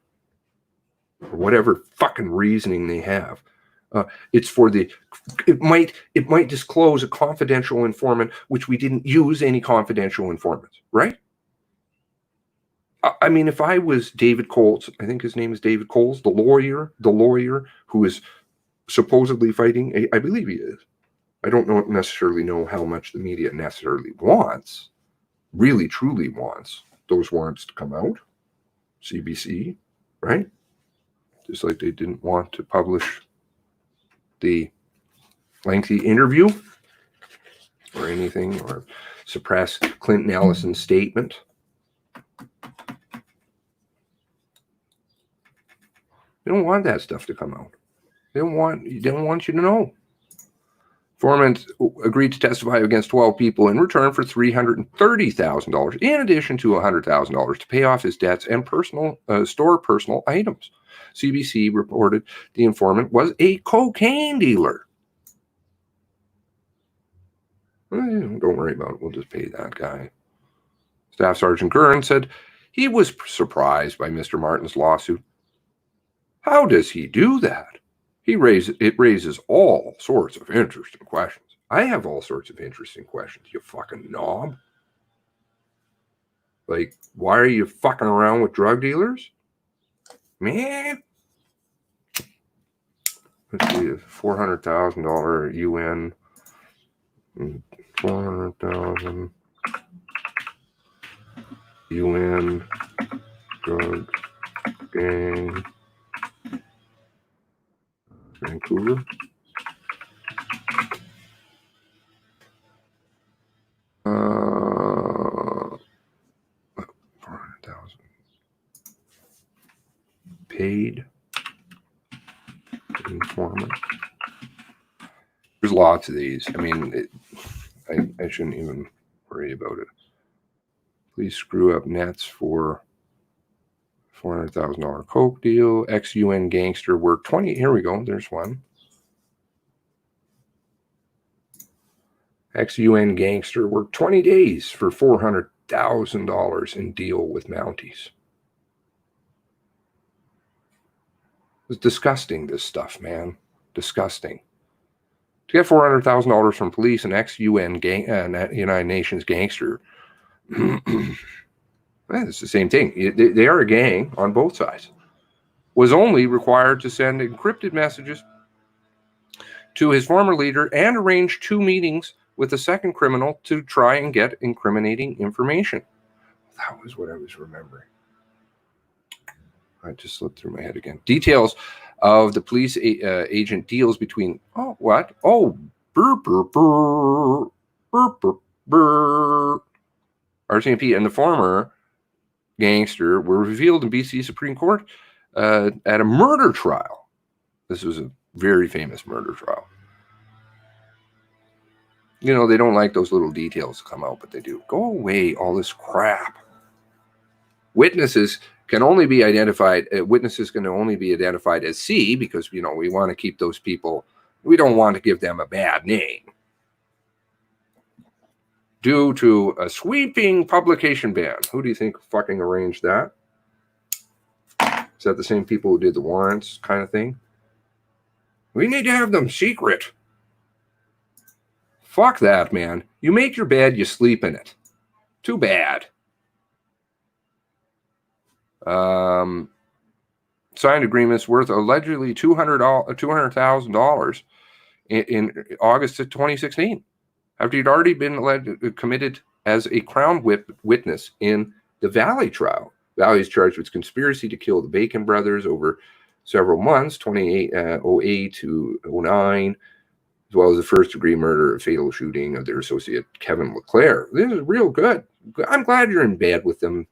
Or whatever fucking reasoning they have. It's for the, it might disclose a confidential informant, which we didn't use any confidential informants, right? I mean, if I was David Coles, I think his name is David Coles, the lawyer who is supposedly fighting, I believe he is. I don't necessarily know how much the media necessarily wants, really truly wants those warrants to come out, CBC, right? Just like they didn't want to publish the lengthy interview or anything, or suppress Clinton Ellison's statement. They don't want that stuff to come out. They don't want you to know. Informant agreed to testify against 12 people in return for $330,000, in addition to $100,000 to pay off his debts and store personal items. CBC reported the informant was a cocaine dealer. Don't worry about it. We'll just pay that guy. Staff Sergeant Gurn said he was surprised by Mr. Martin's lawsuit. How does he do that? It raises all sorts of interesting questions. I have all sorts of interesting questions, you fucking knob. Like, why are you fucking around with drug dealers? Man. Let's see, $400,000 UN. 400,000 UN drug gang. Vancouver. $400,000 paid informant. There's lots of these. I mean, I shouldn't even worry about it. Please screw up nets for $400,000 coke deal. Ex-UN gangster worked 20. Here we go. There's one. Ex-UN gangster worked 20 days for $400,000 in deal with Mounties. It's disgusting, this stuff, man. Disgusting. To get $400,000 from police, an ex-UN United Nations gangster, it's the same thing. They are a gang on both sides. Was only required to send encrypted messages to his former leader and arrange 2 meetings with a second criminal to try and get incriminating information. That was what I was remembering. I just slipped through my head again. Details of the police agent deals between RCMP and the former gangster were revealed in BC Supreme Court at a murder trial. This was a very famous murder trial. You know, they don't like those little details to come out, but they do. Go away, all this crap. Witnesses can only be identified, witnesses can only be identified as C because, you know, we want to keep those people, we don't want to give them a bad name. Due to a sweeping publication ban. Who do you think fucking arranged that? Is that the same people who did the warrants kind of thing? We need to have them secret. Fuck that, man. You make your bed, you sleep in it. Too bad. Signed agreements worth allegedly $200,000 in August of 2016. After he'd already been committed as a Crown witness in the Valley trial. Valley is charged with conspiracy to kill the Bacon brothers over several months, 08 to 09, as well as the first-degree murder, fatal shooting of their associate Kevin LeClaire. This is real good. I'm glad you're in bed with them.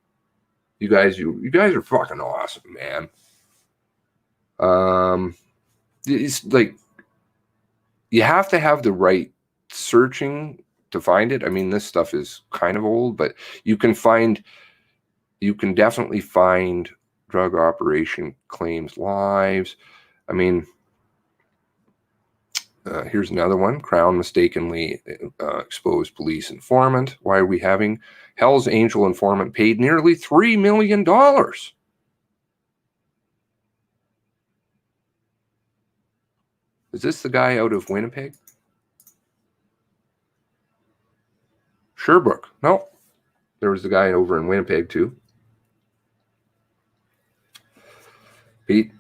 You guys are fucking awesome, man. it's like you have to have the right searching to find it. I mean, this stuff is kind of old, but you can definitely find drug operation claims lives. I mean, here's another one. Crown mistakenly exposed police informant. Why are we having Hell's Angel informant paid nearly $3 million? Is this the guy out of Winnipeg? Sherbrooke. No. There was the guy over in Winnipeg too. Pete.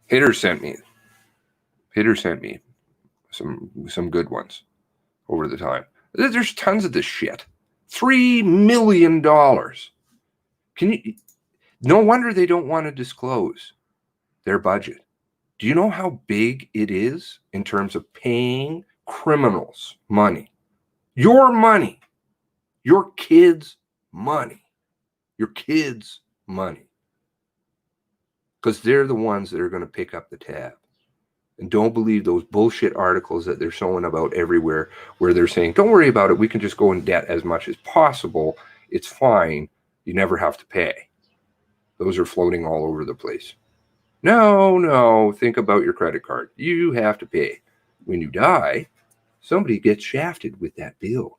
Hitter sent me some good ones over the time. There's tons of this shit. $3 million. No wonder they don't want to disclose their budget. Do you know how big it is in terms of paying criminals money? Your money. Your kids' money. Your kids' money. Because they're the ones that are going to pick up the tab. And don't believe those bullshit articles that they're showing about everywhere where they're saying, don't worry about it. We can just go in debt as much as possible. It's fine. You never have to pay. Those are floating all over the place. No. Think about your credit card. You have to pay. When you die, somebody gets shafted with that bill.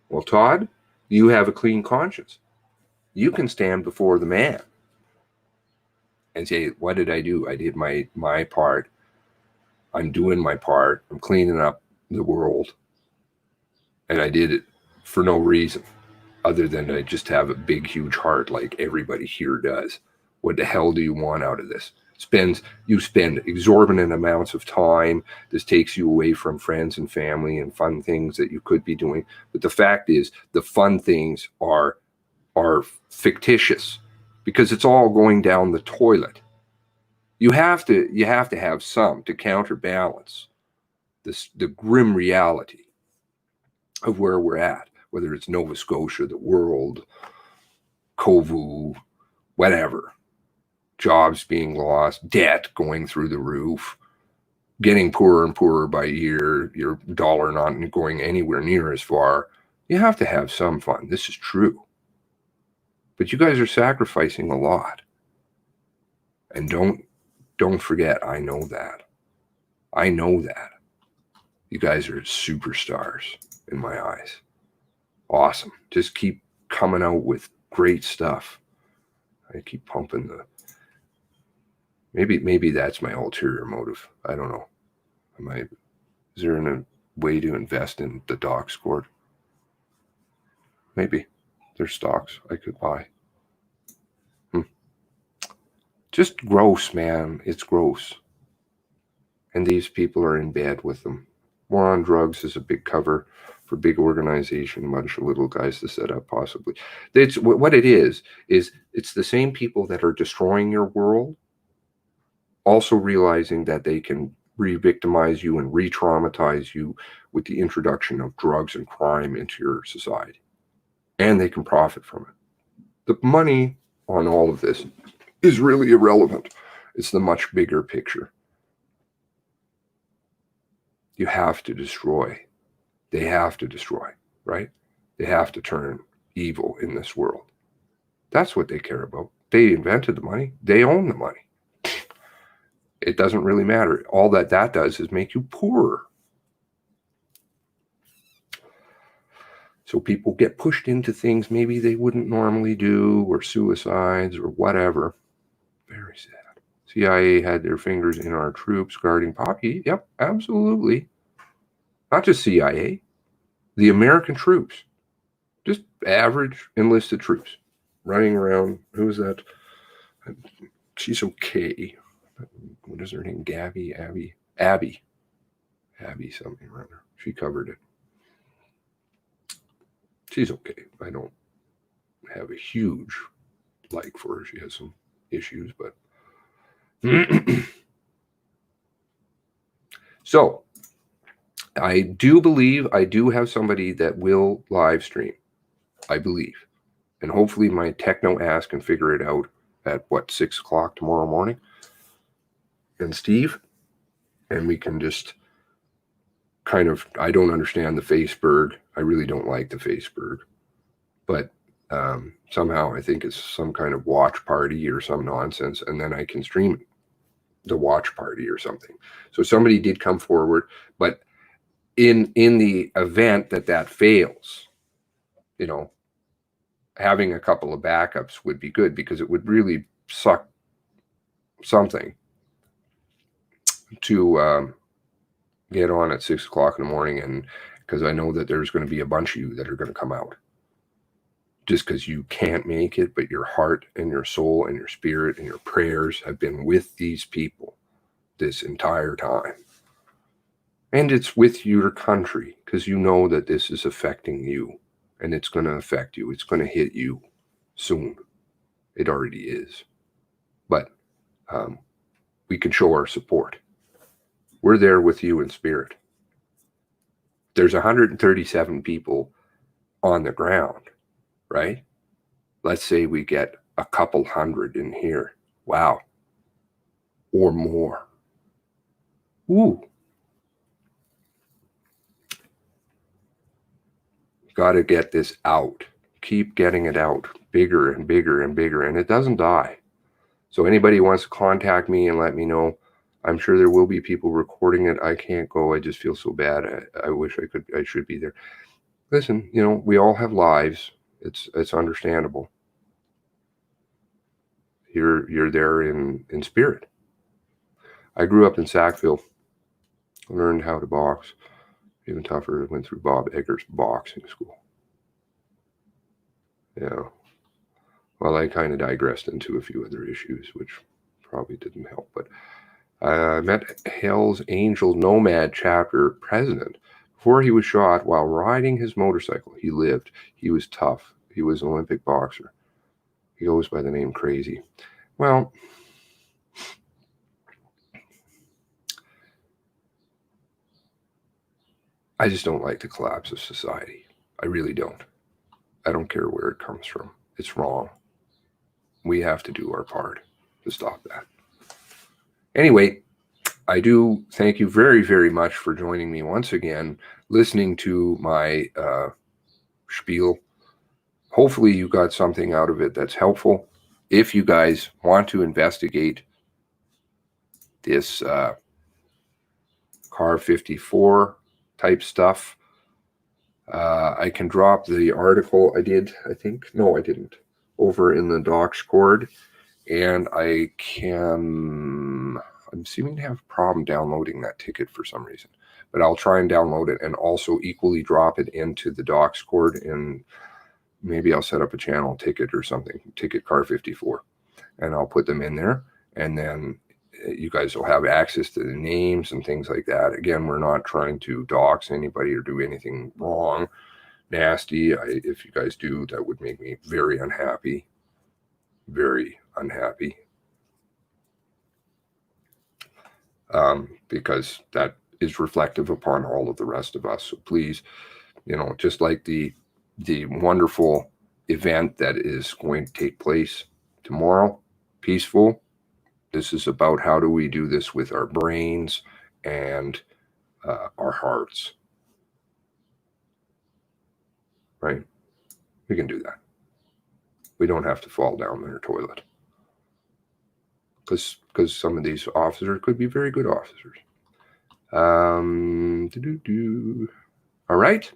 Well, Todd, you have a clean conscience. You can stand before the man and say, what did I do? I did my part. I'm doing my part. I'm cleaning up the world. And I did it for no reason other than I just have a big, huge heart like everybody here does. What the hell do you want out of this? You spend exorbitant amounts of time. This takes you away from friends and family and fun things that you could be doing. But the fact is, the fun things are fictitious because it's all going down the toilet. You have to have some to counterbalance the grim reality of where we're at, whether it's Nova Scotia, the world, Kovu, whatever. Jobs being lost, debt going through the roof, getting poorer and poorer by year, your dollar not going anywhere near as far. You have to have some fun. This is true. But you guys are sacrificing a lot. And don't forget, I know that. I know that. You guys are superstars in my eyes. Awesome. Just keep coming out with great stuff. I keep pumping Maybe that's my ulterior motive. I don't know. Is there a way to invest in the doc squad? Maybe. There's stocks I could buy. Just gross, man. It's gross. And these people are in bed with them. War on drugs is a big cover for big organization, bunch of little guys to set up possibly. It's what it is it's the same people that are destroying your world, also realizing that they can re-victimize you and re-traumatize you with the introduction of drugs and crime into your society. And they can profit from it. The money on all of this is really irrelevant. It's the much bigger picture. You have to destroy. They have to destroy, right? They have to turn evil in this world. That's what they care about. They invented the money. They own the money. It doesn't really matter. All that does is make you poorer. So people get pushed into things maybe they wouldn't normally do, or suicides or whatever. Very sad. CIA had their fingers in our troops guarding Poppy. Yep, absolutely. Not just CIA. The American troops. Just average enlisted troops running around. Who's that? She's okay. What is her name? Abby something or other. She covered it. She's okay. I don't have a huge like for her. She has some issues, but so I do believe I do have somebody that will live stream, I believe. And hopefully my techno ass can figure it out at 6 o'clock tomorrow morning. And Steve, and we can just kind of, I don't understand the Faceberg. I really don't like the Faceberg. But somehow I think it's some kind of watch party or some nonsense. And then I can stream the watch party or something. So somebody did come forward, but in the event that fails, you know, having a couple of backups would be good, because it would really suck something to get on at 6 o'clock in the morning. And because I know that there's going to be a bunch of you that are going to come out just because you can't make it, but your heart and your soul and your spirit and your prayers have been with these people this entire time. And it's with your country, because you know that this is affecting you, and it's going to affect you. It's going to hit you soon. It already is. But we can show our support. We're there with you in spirit. There's 137 people on the ground, right? Let's say we get a couple hundred in here. Wow. Or more. Ooh. Got to get this out. Keep getting it out. Bigger and bigger and bigger. And it doesn't die. So anybody who wants to contact me and let me know, I'm sure there will be people recording it. I can't go. I just feel so bad. I wish I could. I should be there. Listen, you know, we all have lives. It's understandable. You're there in spirit. I grew up in Sackville. Learned how to box. Even tougher, went through Bob Egger's boxing school. Yeah. Well, I kind of digressed into a few other issues, which probably didn't help. But I met Hell's Angel Nomad chapter president before he was shot while riding his motorcycle. He lived. He was tough. He was an Olympic boxer. He goes by the name Crazy. Well, I just don't like the collapse of society. I really don't. I don't care where it comes from. It's wrong. We have to do our part to stop that. Anyway, I do thank you very, very much for joining me once again, listening to my spiel. Hopefully you got something out of it that's helpful. If you guys want to investigate this Car 54 type stuff, I can drop the article I did, I think. No, I didn't. Over in the docs cord. And I'm seeming to have a problem downloading that ticket for some reason. But I'll try and download it and also equally drop it into the docs cord. And maybe I'll set up a channel ticket or something, ticket Car 54. And I'll put them in there. And then you guys will have access to the names and things like that. Again, we're not trying to dox anybody or do anything wrong, nasty. If you guys do, that would make me very unhappy. Very unhappy. Because that is reflective upon all of the rest of us. So please, you know, just like the wonderful event that is going to take place tomorrow, peaceful. This is about how do we do this with our brains and our hearts. Right? We can do that. We don't have to fall down their toilet. Because some of these officers could be very good officers. All right.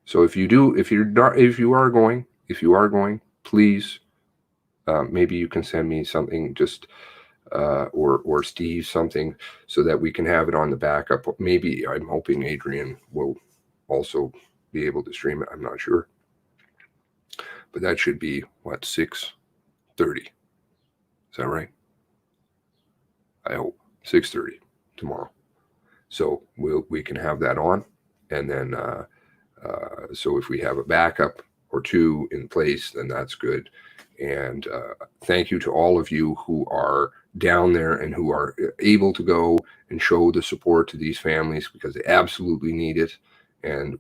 So if you are going, please, maybe you can send me something, just or Steve something, so that we can have it on the backup. Maybe I'm hoping Adrian will also be able to stream it. I'm not sure, but that should be 6:30. Is that right? I hope 6:30 tomorrow. So we can have that on, and then so if we have a backup or two in place, then that's good. And thank you to all of you who are down there and who are able to go and show the support to these families, because they absolutely need it. And,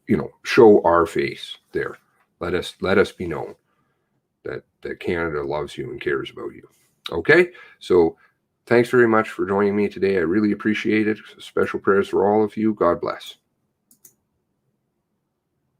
you know, show our face there. Let us be known that Canada loves you and cares about you. Okay, so thanks very much for joining me today. I really appreciate it. Special prayers for all of you. God bless.